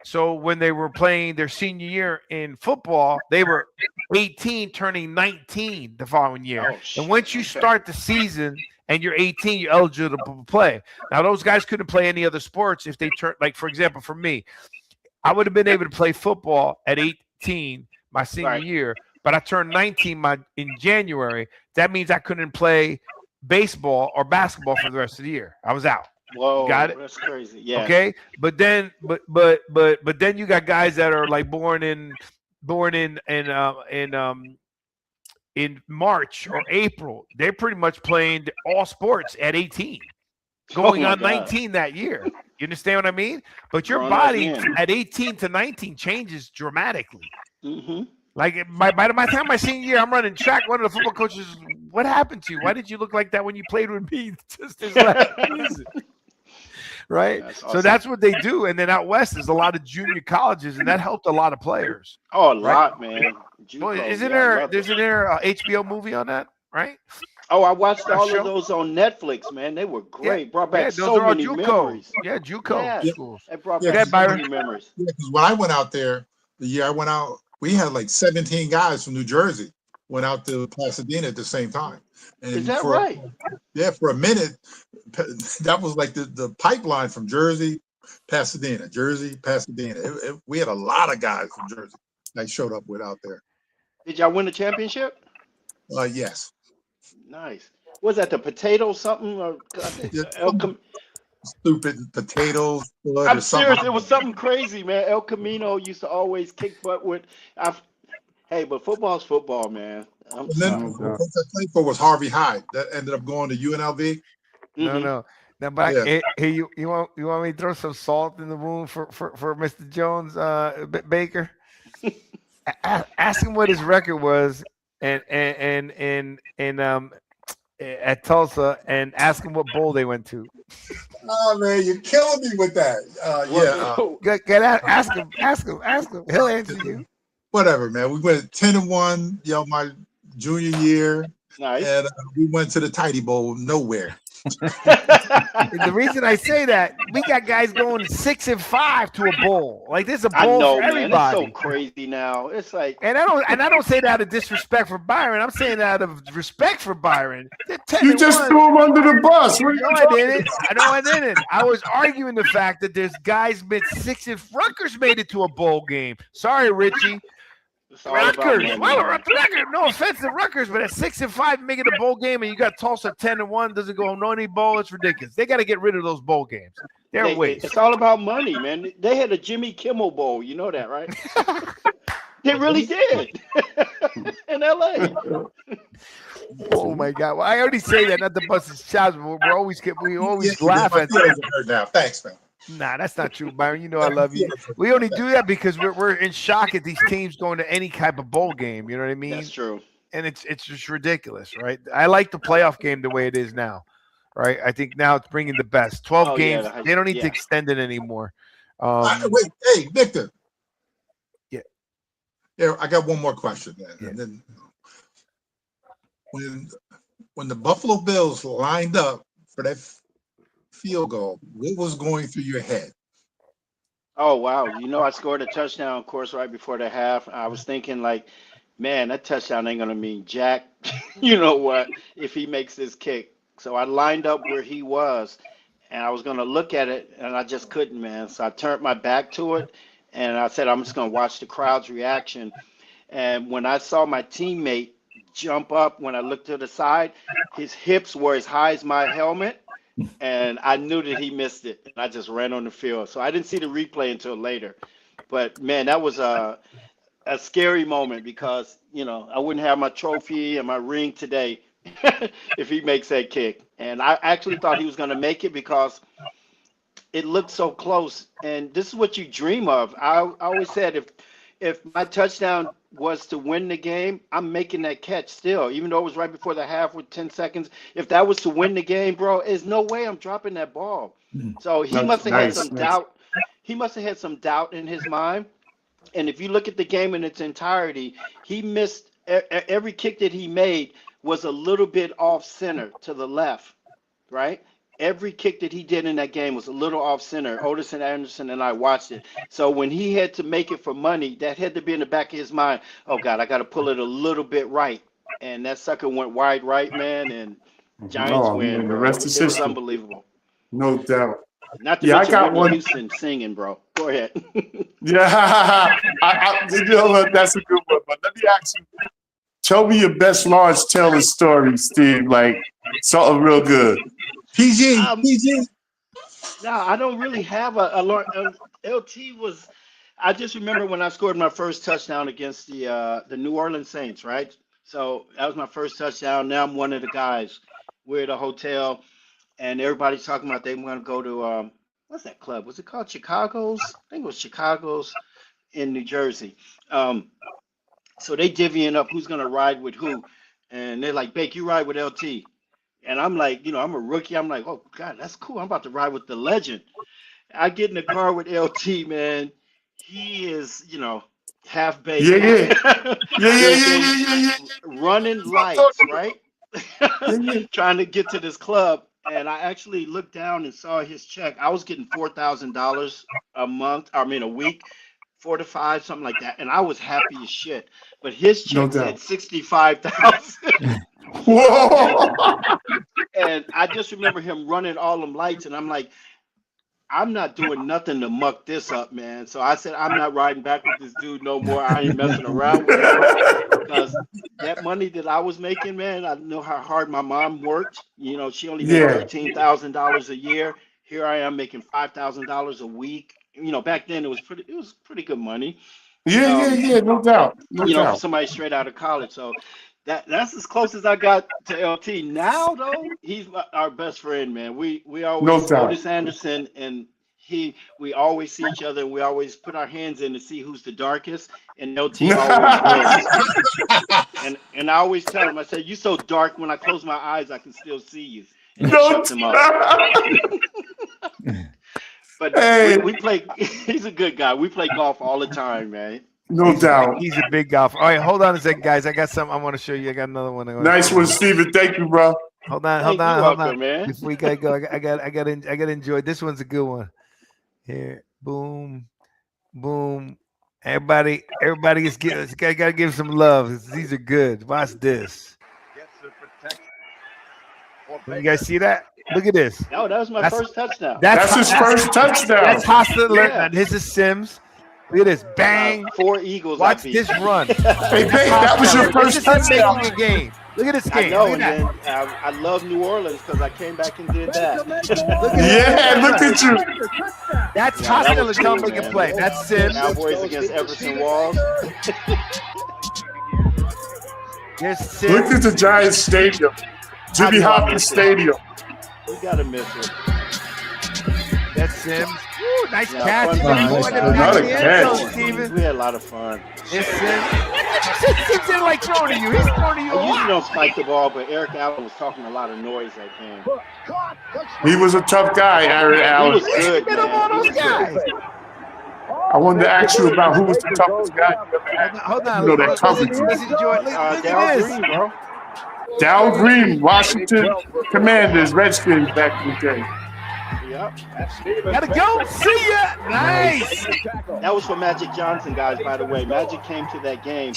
So when they were playing their senior year in football, they were 18, turning 19 the following year. Oh, shit. And once you start the season and you're 18, you're eligible to play. Now, those guys couldn't play any other sports if they turned, like, for example, for me, I would have been able to play football at 18 my senior Right. year, but I turned 19 in January. That means I couldn't play baseball or basketball for the rest of the year. I was out. Whoa, Got it? that's crazy. Yeah. Okay, but then you got guys that are like born in March or April. They're pretty much playing all sports at 18, going my on God. 19 that year. You understand what I mean? But your Grown up body man. at 18 to 19 changes dramatically. Mm-hmm. Like by my time my senior year, I'm running track. One of the football coaches, what happened to you? Why did you look like that when you played with me just this last season? Right? That's So awesome. that's what they do. And then out west, there's a lot of junior colleges, and that helped a lot of players. Oh, a Right. lot, man. Well, JUCO, isn't yeah, I there love there's it. an HBO movie on that, right? Oh, I watched a all show? of those on Netflix, man. They were great. Brought back Yeah, those so are all many JUCO. memories. Yeah, JUCO Yeah. schools. It brought Yeah, back so Byron. many memories. Yeah, because when I went out there, the year I went out, we had like 17 guys from New Jersey went out to Pasadena at the same time. And Is that for, right? Yeah, for a minute, that was like the pipeline from Jersey, Pasadena, Jersey, Pasadena. We had a lot of guys from Jersey that showed up with out there. Did y'all win the championship? Yes. Nice. Was that the potato something? Or, Yeah, El Cam- stupid potatoes. Blood I'm or something. serious. It was something crazy, man. El Camino used to always kick butt with. Hey, but football's football, man. I'm And then sorry. the coach I played for was Harvey Hyde. That ended up going to UNLV. No, Mhm. no. Now, but Yeah. hey, you want me to throw some salt in the wound for Mr. Jones, Baker? Ask him what his record was, and at Tulsa, and ask him what bowl they went to. Oh man, you're killing me with that. Ask him. He'll answer you. Whatever, man. We went 10-1, my junior year, Nice. and we went to the Tidy Bowl nowhere. And the reason I say that, we got guys going 6-5 to a bowl. Like there's a I bowl know, for man. everybody. It's so crazy now. It's like, And I don't say that out of disrespect for Byron. I'm saying that out of respect for Byron. You just threw him under the bus. What are you No, I didn't. I didn't. I was arguing the fact that there's guys made 6 and Rutgers made it to a bowl game. Sorry, Richie. it's all about Rutgers. money, Well, man. Rutgers. No offense to Rutgers, but at 6-5 making a bowl game, and you got Tulsa 10-1, doesn't go home no any bowl. It's ridiculous. They got to get rid of those bowl games. They're waste. It's all about money, man. They had a Jimmy Kimmel Bowl. You know that, right? They really did in LA. Oh my God! Well, I already say that not to bust his chops, but we always Yeah, laugh my at feelings that. are hurt now. Thanks, man. Nah, that's not true, Byron. You know I love you. We only do that because we're in shock at these teams going to any type of bowl game. You know what I mean? That's true. And it's just ridiculous, right? I like the playoff game the way it is now, right? I think now it's bringing the best 12 Oh, games. yeah, They don't need to yeah. extend it anymore. Wait, hey, Victor. Yeah. Yeah, I got one more question, man. Yeah. And then when the Buffalo Bills lined up for that field goal, what was going through your head? Oh, wow. You know, I scored a touchdown, of course, right before the half. I was thinking, like, man, that touchdown ain't going to mean jack. You know what? If he makes this kick. So I lined up where he was, and I was going to look at it, and I just couldn't, man. So I turned my back to it, and I said, I'm just going to watch the crowd's reaction. And when I saw my teammate jump up, when I looked to the side, his hips were as high as my helmet, and I knew that he missed it. And I just ran on the field. So I didn't see the replay until later. But, man, that was a scary moment because, you know, I wouldn't have my trophy and my ring today if he makes that kick. And I actually thought he was going to make it because it looked so close. And this is what you dream of. I always said if my touchdown was to win the game, I'm making that catch still, even though it was right before the half with 10 seconds. If that was to win the game, bro, there's no way I'm dropping that ball. So he must have had some doubt. He must have had some doubt in his mind. And if you look at the game in its entirety, he missed every kick that he made was a little bit off center to the left, right? Every kick that he did in that game was a little off center. Otis and Anderson and I watched it. So when he had to make it for money, that had to be in the back of his mind. Oh, God, I got to pull it a little bit right. And that sucker went wide right, man, and Giants win. Man, the Bro. rest It is was history. unbelievable. No doubt. Not to Yeah, I mention got Whitney one. Houston singing, bro. Go ahead. Yeah, you know what? That's a good one. But let me ask you, tell me your best Lawrence Taylor story, Steve. Like something real good. PG. No, I don't really have a LT was. I just remember when I scored my first touchdown against the New Orleans Saints, right? So that was my first touchdown. Now I'm one of the guys. We're at a hotel, and everybody's talking about they want to go to what's that club? Was it called Chicago's? I think it was Chicago's in New Jersey. So they divvying up who's gonna ride with who, and they're like, "Bake, you ride with LT." And I'm like, you know, I'm a rookie. I'm like, oh, God, that's cool. I'm about to ride with the legend. I get in the car with LT, man. He is, you know, half baked. Yeah. Running lights, right? Trying to get to this club. And I actually looked down and saw his check. I was getting $4,000 a week, 4 to 5, something like that. And I was happy as shit. But his check said 65,000. Whoa! And I just remember him running all them lights, and I'm like, I'm not doing nothing to muck this up, man. So I said, I'm not riding back with this dude no more. I ain't messing around with him because that money that I was making, man, I know how hard my mom worked. You know, she only made $13,000 a year. Here I am making $5,000 a week. You know, back then it was pretty good money. Yeah. No doubt. No For doubt. somebody straight out of college. So that's as close as I got to LT. Now though, he's our best friend, man. We No always doubt. Otis Anderson and we always see each other and we always put our hands in to see who's the darkest, and LT always wins. And I always tell him, I said, "You so dark, when I close my eyes, I can still see you." And he shuts him up. But Hey. we play. He's a good guy. We play golf all the time, man. No doubt. He's a big golfer. All right, hold on a second, guys. I got something I want to show you. I got another one. Nice one, Steven. Thank you, bro. Hold on, Man. Before we gotta go, I gotta enjoy. This one's a good one. Here, boom, boom. Everybody gotta give some love. These are good. Watch this. You guys see that? Look at this. No, that was my first touchdown. That's his first touchdown. That's Hosta. Yeah. This is Sims. Look at this. Bang. 4 Eagles. Watch this run. Hey, Vic, that was your first touchdown. Game. Look at this game. I know, and then I love New Orleans because I came back and did that. Look at you. That's Hosta to come make a play. That's Sims. Cowboys against Everson Walls. Here's Sims. Look at the Giants Stadium. Jimmy Hopkins Stadium. We gotta miss it. That's Sims. Woo, nice catch. Another catch. We had a lot of fun. This Sims didn't like throwing to you. He's throwing to you. I usually don't spike the ball, but Eric Allen was talking a lot of noise that game. He was a tough guy, Eric Allen. He was good, man. Those guys. I wanted to ask you about who was the toughest guy you ever had. Hold on. You know that coverage. Let's enjoy it. Look at Dow this. Green, bro. Dow Green, Washington Commanders, Redskins back in the day. Yep. Gotta go. See ya. Nice. That was for Magic Johnson, guys, by the way. Magic came to that game,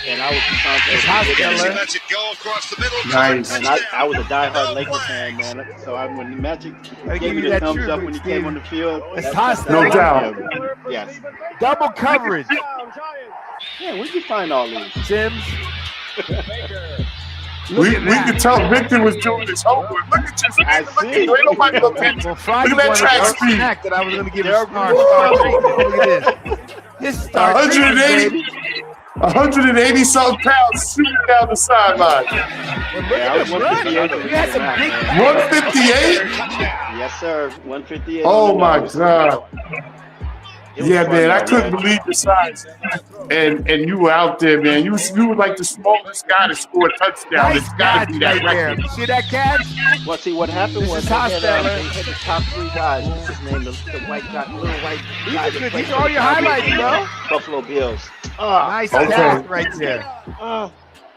and I was responsible. Magic go across the middle. Nice. And I was a diehard Lakers fan, man. So when Magic gave me the thumbs up when he came on the field, No doubt. Yes. Double coverage. Yeah, where'd you find all these? Sims. We could tell Victor was doing his homework. Look at you. I see. Ain't nobody look at you. Well, Look Friday at that track wanted speed. snack that I was going to give a star treatment. Look at this. This star 180, 180 something pounds shooting down the sideline. Yeah, I was 158. You had some big 158? Yes, sir. 158. Oh my God. It was Yeah, fun, man, I though, couldn't believe the size. And you were out there, man. You were like the smallest guy to score a touchdown. nice It's got to be catch that right there. record. See that catch? Well, see, what happened This was is they Hostetler. had the top 3 guys. What's his name? The white guy, little white guy. These are good. These are all your highlights, bro. Buffalo Bills. Nice Okay. catch right there.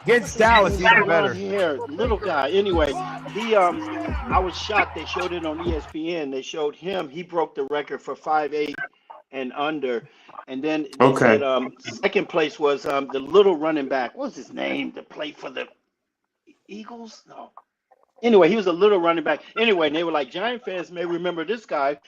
Against Dallas, even better. Here, little guy. Anyway, I was shocked. They showed it on ESPN. They showed him. He broke the record for 5'8" and under. And then they said, second place was the little running back. What was his name? To play for the Eagles? No. Anyway, he was a little running back. Anyway, and they were like, Giant fans may remember this guy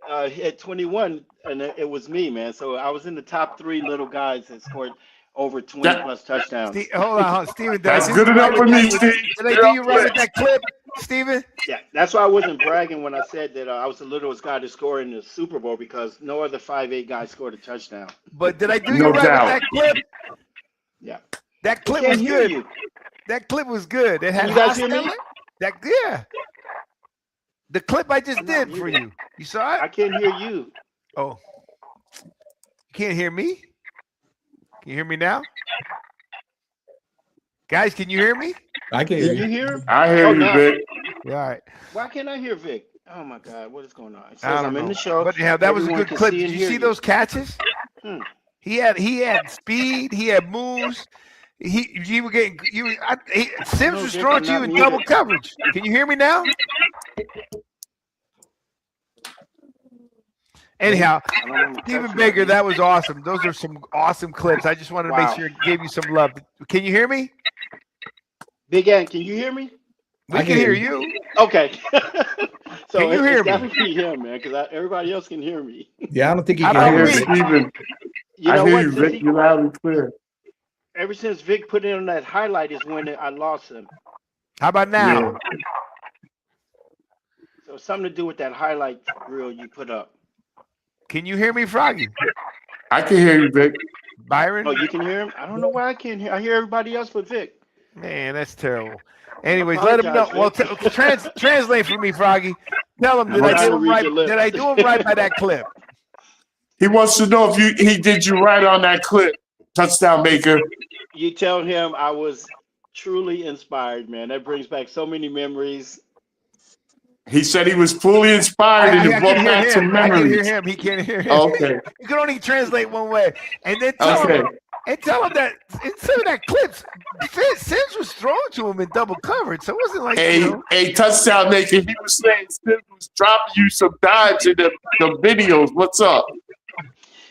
at 21, and it was me, man. So I was in the top 3 little guys that scored over 20 plus touchdowns. Hold on, Steven. That's good enough for me, Steve. Did I do you right with that clip, Steven? Yeah, that's why I wasn't bragging when I said that I was the littlest guy to score in the Super Bowl, because no other 5'8" guy scored a touchdown. But did I do No you right doubt. with that clip? Yeah. That clip Can't was hear good. you. That clip was good. It had You guys hear me? Hostetler. Yeah. The clip I just did for you. You saw I it? can't hear you. Oh. You can't hear me? Can you hear me now? Guys, can you hear me? I can hear Can you you. hear him? I hear you, no. Vic. Yeah, all right. Why can't I hear Vic? Oh my God, what is going on? It says I don't I'm in know. the show. But yeah, that was a Everyone good can clip. see Did and you hear see you. those catches? Hmm. He had speed. He had moves. You were getting you. Sims No, was Vic, throwing I'm to you not in muted. double coverage. Can you hear me now? Anyhow, I don't want to Stephen touch Baker, you. that was awesome. Those are some awesome clips. I just wanted to Wow. make sure I gave you some love. Can you hear me? Big Ant, can you hear me? We I can can hear hear you. Okay. So Can you hear it's me? gotta be him, man, because everybody else can hear me. Yeah, I don't think he I can I don't hear hear agree. me. Steven. You I know hear what? you, Since Vic. You're loud and clear. ever since Vic put in that highlight is when I lost him. How about now? Yeah. So something to do with that highlight reel you put up. Can you hear me, Froggy? I can hear you, Vic. Byron? Oh, you can hear him? I don't know why I can't hear. I hear everybody else but Vic. Man, that's terrible. Anyways, let him know. Apologize, Well, translate for me, Froggy. Tell him I'm trying to read your lips. Did I do him right by that clip? He wants to know if he did you right on that clip, touchdown maker. You tell him I was truly inspired, man. That brings back so many memories. He said he was fully inspired and it brought back some I can memories. hear him. He can't hear him. Okay. You can only translate one way. And then tell him that in some of that clips, Sims was thrown to him in double coverage. So it wasn't like a touchdown maker. He was saying Sims was dropping you some dimes in the videos. What's up?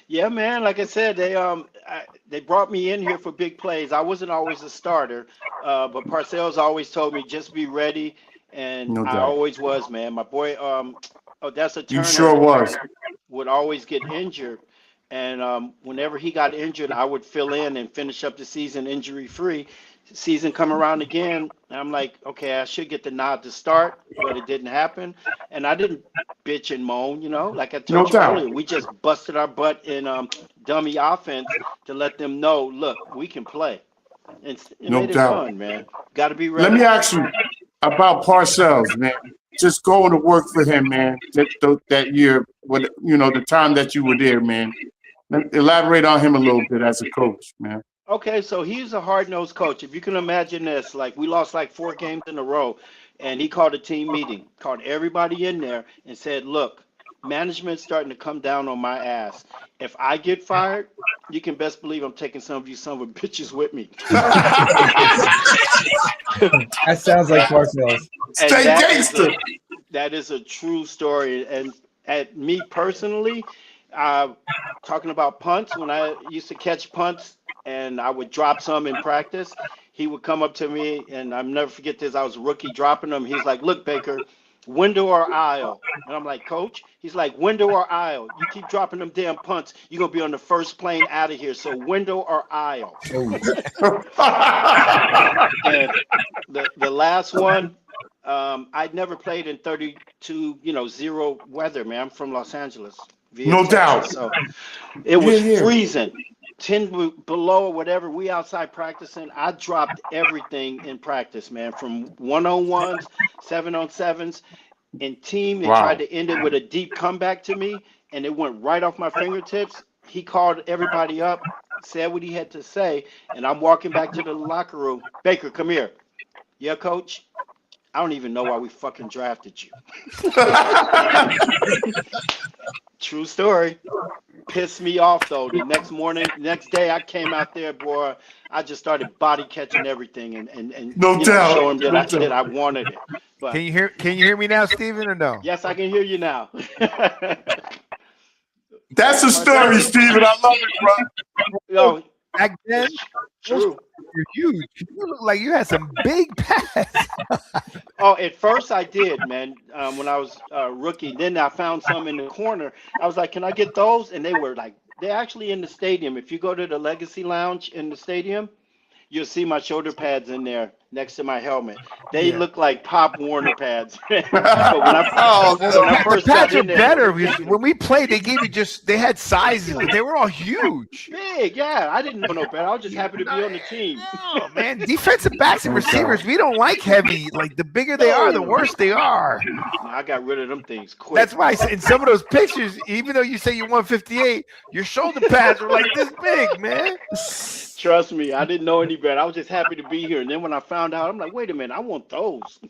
Yeah, man. Like I said, they brought me in here for big plays. I wasn't always a starter, but Parcells always told me just be ready, and I always was, man. My boy, that's a Turner. You sure was. Would always get injured, and whenever he got injured, I would fill in and finish up the season injury-free. Season come around again, and I'm like, okay, I should get the nod to start, but it didn't happen. And I didn't bitch and moan, like I told you earlier. We just busted our butt in dummy offense to let them know, look, we can play. And it made it fun, man. Got to be ready. Let me ask you about Parcells, man. Just going to work for him, man. That year, the time that you were there, man. Elaborate on him a little bit as a coach, man. Okay, so he's a hard-nosed coach. If you can imagine this, like we lost like 4 games in a row, and he called a team meeting, called everybody in there and said, look, management's starting to come down on my ass. If I get fired, you can best believe I'm taking some of you son of a bitches with me. That sounds like Parcells. Stay gangster. That is a true story. And at me personally, talking about punts, when I used to catch punts, and I would drop some in practice, he would come up to me, and I'll never forget this. I was a rookie dropping them. He's like, look, Baker, window or aisle? And I'm like, Coach? He's like, window or aisle? You keep dropping them damn punts, you're going to be on the first plane out of here. So window or aisle? And the last one, I'd never played in 32, 0 weather, man. I'm from Los Angeles. No doubt. So it was freezing. 10 below or whatever, we outside practicing. I dropped everything in practice, man, from 1-on-1s, 7-on-7s, and team. They tried to end it with a deep comeback to me, and it went right off my fingertips. He called everybody up, said what he had to say, and I'm walking back to the locker room. Baker, come here. Yeah, Coach? I don't even know why we fucking drafted you. True story. Pissed me off though. The next day I came out there, boy. I just started body catching everything and show him that I wanted it. But can you hear me now, Steven, or no? Yes, I can hear you now. That's a story, Steven. I love it, bro. Back then, true. You're huge. You look like you had some big pads. Oh, at first I did, man. When I was a rookie, then I found some in the corner. I was like, "Can I get those?" And they're actually in the stadium. If you go to the Legacy Lounge in the stadium, you'll see my shoulder pads in there next to my helmet. They look like Pop Warner pads. But when I first the pads got are in there, better because when we played, they had sizes, but they were all huge. Big, yeah. I didn't know no better. I was just happy to be on the team. No, man, defensive backs and receivers, we don't like heavy. Like the bigger they are, the worse they are. I got rid of them things quick. That's why in some of those pictures, even though you say you're 158, your shoulder pads are like this big, man. Trust me, I didn't know any better. I was just happy to be here. And then when I found out, I'm like, wait a minute, I want those.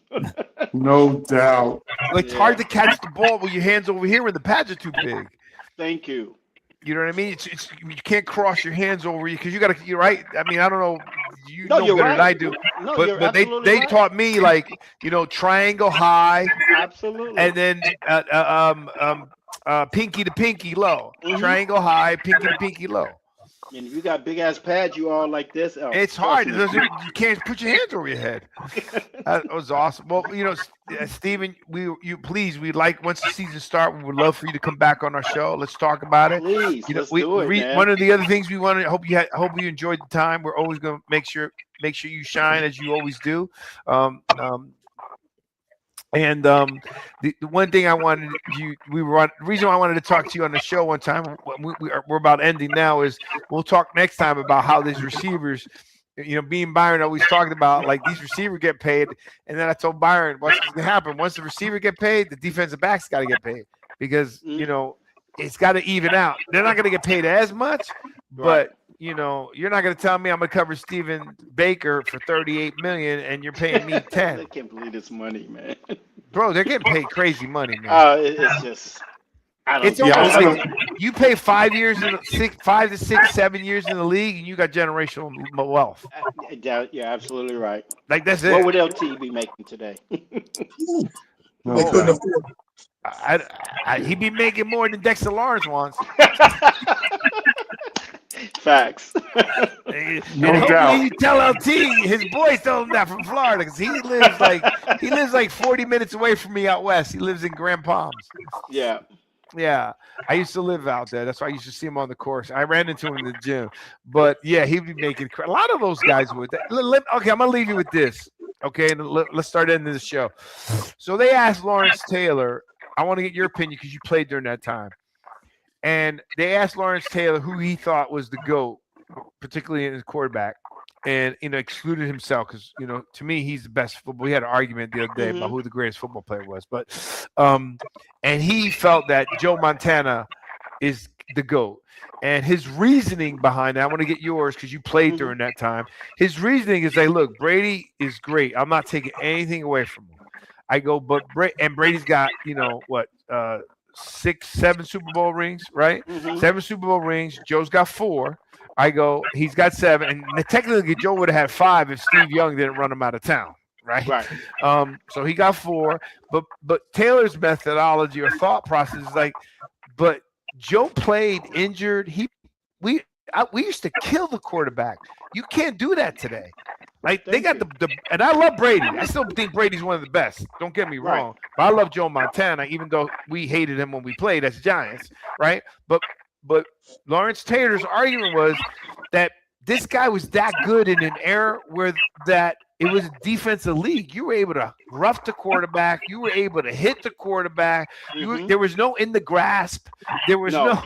No doubt. It's hard to catch the ball with your hands over here when the pads are too big. Thank you. You know what I mean? You can't cross your hands over you because you're right. I mean, I don't know. You know you're better right. than I do. No, but they taught me triangle high. Absolutely. And then pinky to pinky low. Mm-hmm. Triangle high, pinky to pinky low. And if you got big ass pads, you all like this. Oh, it's hard. You can't put your hands over your head. That was awesome. Well, Steven, we'd like once the season starts, we would love for you to come back on our show. Let's talk about it. Please, let's do it, man. One of the other things we want to hope you enjoyed the time. We're always going to make sure you shine as you always do. And the one thing I wanted the reason why I wanted to talk to you on the show one time, we're about ending now, is we'll talk next time about how these receivers, being Byron always talked about, like, these receivers get paid. And then I told Byron, what's going to happen? Once the receiver get paid, the defensive back's got to get paid because, it's got to even out. They're not going to get paid as much, but you're not going to tell me I'm going to cover Stephen Baker for $38 million and you're paying me 10. I can't believe this money, man. Bro, they're getting paid crazy money, man. It's just, It's almost like you pay 5 years, 5 to 6, 7 years in the league, and you got generational wealth. You're absolutely right. Like, that's it. What would LT be making today? They couldn't afford it. He'd be making more than Dexter Lawrence wants. Facts. No doubt. You tell LT, his boys told him that from Florida, because he lives like 40 minutes away from me out west. He lives in Grand Palms. Yeah. Yeah, I used to live out there. That's why I used to see him on the course. I ran into him in the gym. But yeah, he'd be making a lot of those guys would. Okay, I'm gonna leave you with this. Okay, and let's start ending the show. So they asked Lawrence Taylor. I want to get your opinion because you played during that time. And they asked Lawrence Taylor who he thought was the GOAT, particularly in his quarterback, and excluded himself because to me he's the best football. We had an argument the other day about who the greatest football player was, but and he felt that Joe Montana is the GOAT. And his reasoning behind that, I want to get yours because you played during that time. His reasoning is like, look, Brady is great. I'm not taking anything away from him. I go, but Brady's got 6, 7 Super Bowl rings, right? 7 Super Bowl rings. Joe's got 4. I go, he's got 7, and technically Joe would have had 5 if Steve Young didn't run him out of town, right? So he got 4, but Taylor's methodology or thought process is like, but Joe played injured. We used to kill the quarterback. You can't do that today. Like they got the and I love Brady. I still think Brady's one of the best. Don't get me wrong. But I love Joe Montana, even though we hated him when we played as Giants, right? But Lawrence Taylor's argument was that this guy was that good in an era where that it was a defensive league. You were able to rough the quarterback. You were able to hit the quarterback. There was no in the grasp. There was no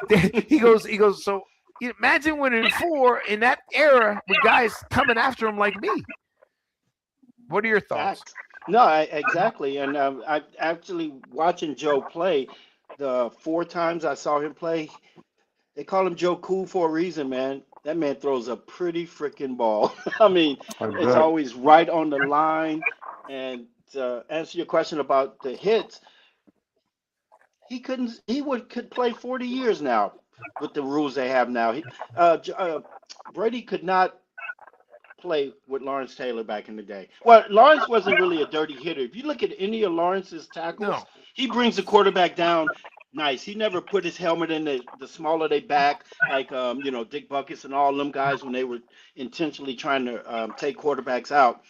he goes, so imagine winning 4 in that era with guys coming after him like me. What are your thoughts? No, exactly. And I actually watching Joe play the 4 times I saw him play. They call him Joe Cool for a reason, man. That man throws a pretty freaking ball. I mean, it's always right on the line. And to answer your question about the hits, he could play 40 years now with the rules they have now. Brady could not play with Lawrence Taylor back in the day. Well, Lawrence wasn't really a dirty hitter. If you look at any of Lawrence's tackles, he brings the quarterback down nice. He never put his helmet in the small of their back, like Dick Buckus and all them guys when they were intentionally trying to take quarterbacks out.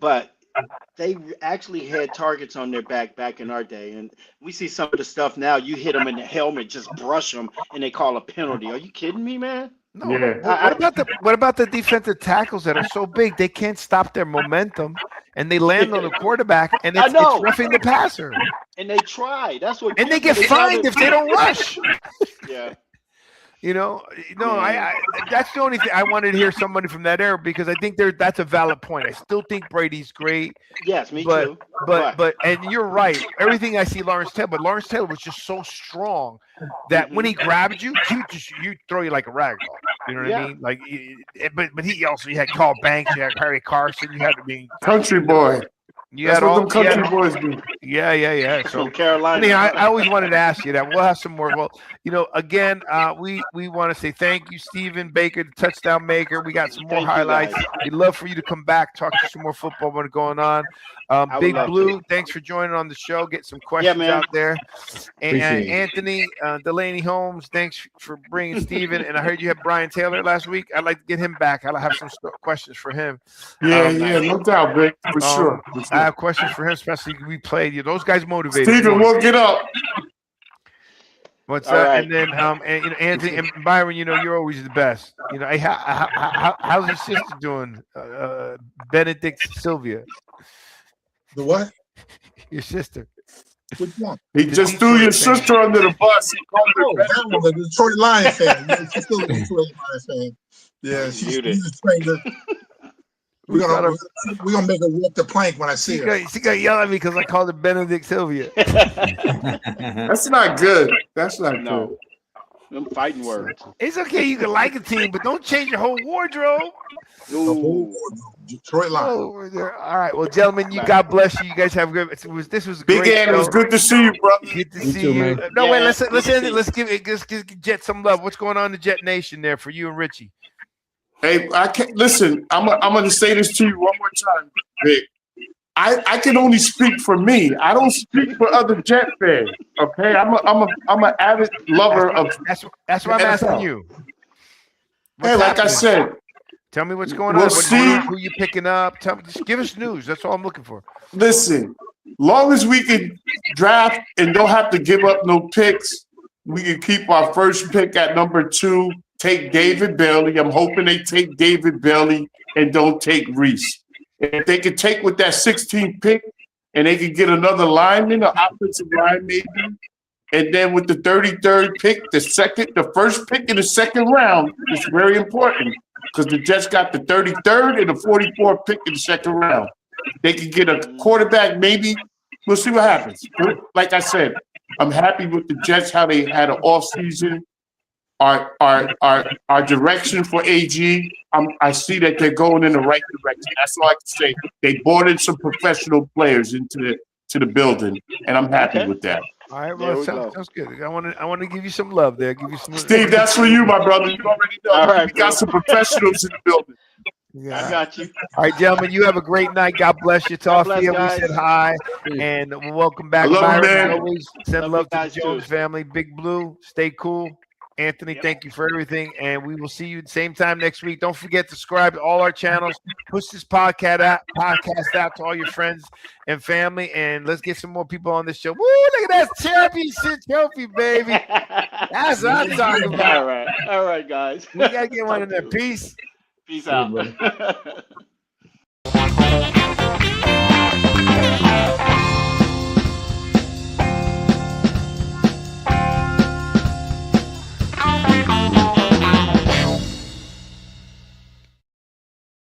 But they actually had targets on their back in our day, and we see some of the stuff now. You hit them in the helmet, just brush them, and they call a penalty. Are you kidding me, man? No. What about the defensive tackles that are so big they can't stop their momentum and they land on the quarterback and it's roughing the passer? And they try. That's what. And they get fined if they don't rush. Yeah. That's the only thing I wanted to hear somebody from that era because I think that's a valid point. I still think Brady's great. Yes, me too. But and you're right. Everything I see Lawrence Taylor was just so strong that when he grabbed you, you throw you like a rag ball. You know what I mean? Like, but he had Carl Banks, you had Harry Carson, you had to be country boy. That's what them country boys do. Yeah. So Carolina. I always wanted to ask you that. We'll have some more. Well, again, we want to say thank you, Stephen Baker, the touchdown maker. We got some more highlights. We'd love for you to come back, talk to some more football what's going on. Big Blue, thanks for joining on the show. Get some questions out there. And Anthony Delaney Holmes, thanks for bringing Stephen. And I heard you had Brian Taylor last week. I'd like to get him back. I'll have some questions for him. No doubt, Vic, for sure. I have questions for him, especially we played. Those guys motivated. Stephen, we'll get up. What's that? Right. And then Anthony and Byron, you're always the best. How's your sister doing? Benedict Sylvia. The what? Your sister. Which one? He just threw your sister under the bus. He called her Oh, that one, the Detroit Lions fan. Yeah, she's still a Detroit Lions fan. Yeah, she's a trainer. We're gonna make her walk the plank when I see her. She got yell at me because I called her Benedict Sylvia. That's not good. That's not good. Them fighting words. It's okay. You can like a team, but don't change your whole wardrobe. Ooh. Detroit Lions. All right. Well, gentlemen, God bless you. You guys have a good. This was a Big great Ant, show. it was good to see you, brother. Good to You see too, you. man. No, wait. Yeah, Let's end it. too. Let's give Jet some love. What's going on in the Jet Nation there for you and Richie? Hey, I can't listen. I'm gonna say this to you one more time, Vic. I can only speak for me. I don't speak for other Jet fans. Okay, I'm an avid lover of. That's what I'm asking you. Hey, like I said, tell me what's going we'll on. see. Who you picking up? Just give us news. That's all I'm looking for. Listen, long as we can draft and don't have to give up no picks, we can keep our first pick at number 2. Take David Bailey. I'm hoping they take David Bailey and don't take Reese. If they could take with that 16th pick and they could get another lineman, an offensive line maybe, and then with the 33rd pick, the first pick in the second round is very important because the Jets got the 33rd and the 44th pick in the second round. They could get a quarterback maybe. We'll see what happens. Like I said, I'm happy with the Jets, how they had an offseason. Our direction for AG, I see that they're going in the right direction. That's all I can say. They brought in some professional players into the building, and I'm happy with that. All right, well, sounds good. I want to give you some love there. Give you some. Steve, that's for you, my brother. You already know. All right, we got some professionals in the building. Yeah. I got you. All right, gentlemen, you have a great night. God bless you. God bless, Toffee, we guys. said hi, and welcome back. I love you, Byron, man. always send Love love you to the guys, Jones too. family. Big Blue, stay cool. Anthony, thank you for everything, and we will see you the same time next week. Don't forget to subscribe to all our channels. Push this podcast out to all your friends and family, and let's get some more people on this show. Woo! Look at that championship trophy, baby. That's what I'm talking about. All right, guys. We gotta get one in there. Peace. Peace out.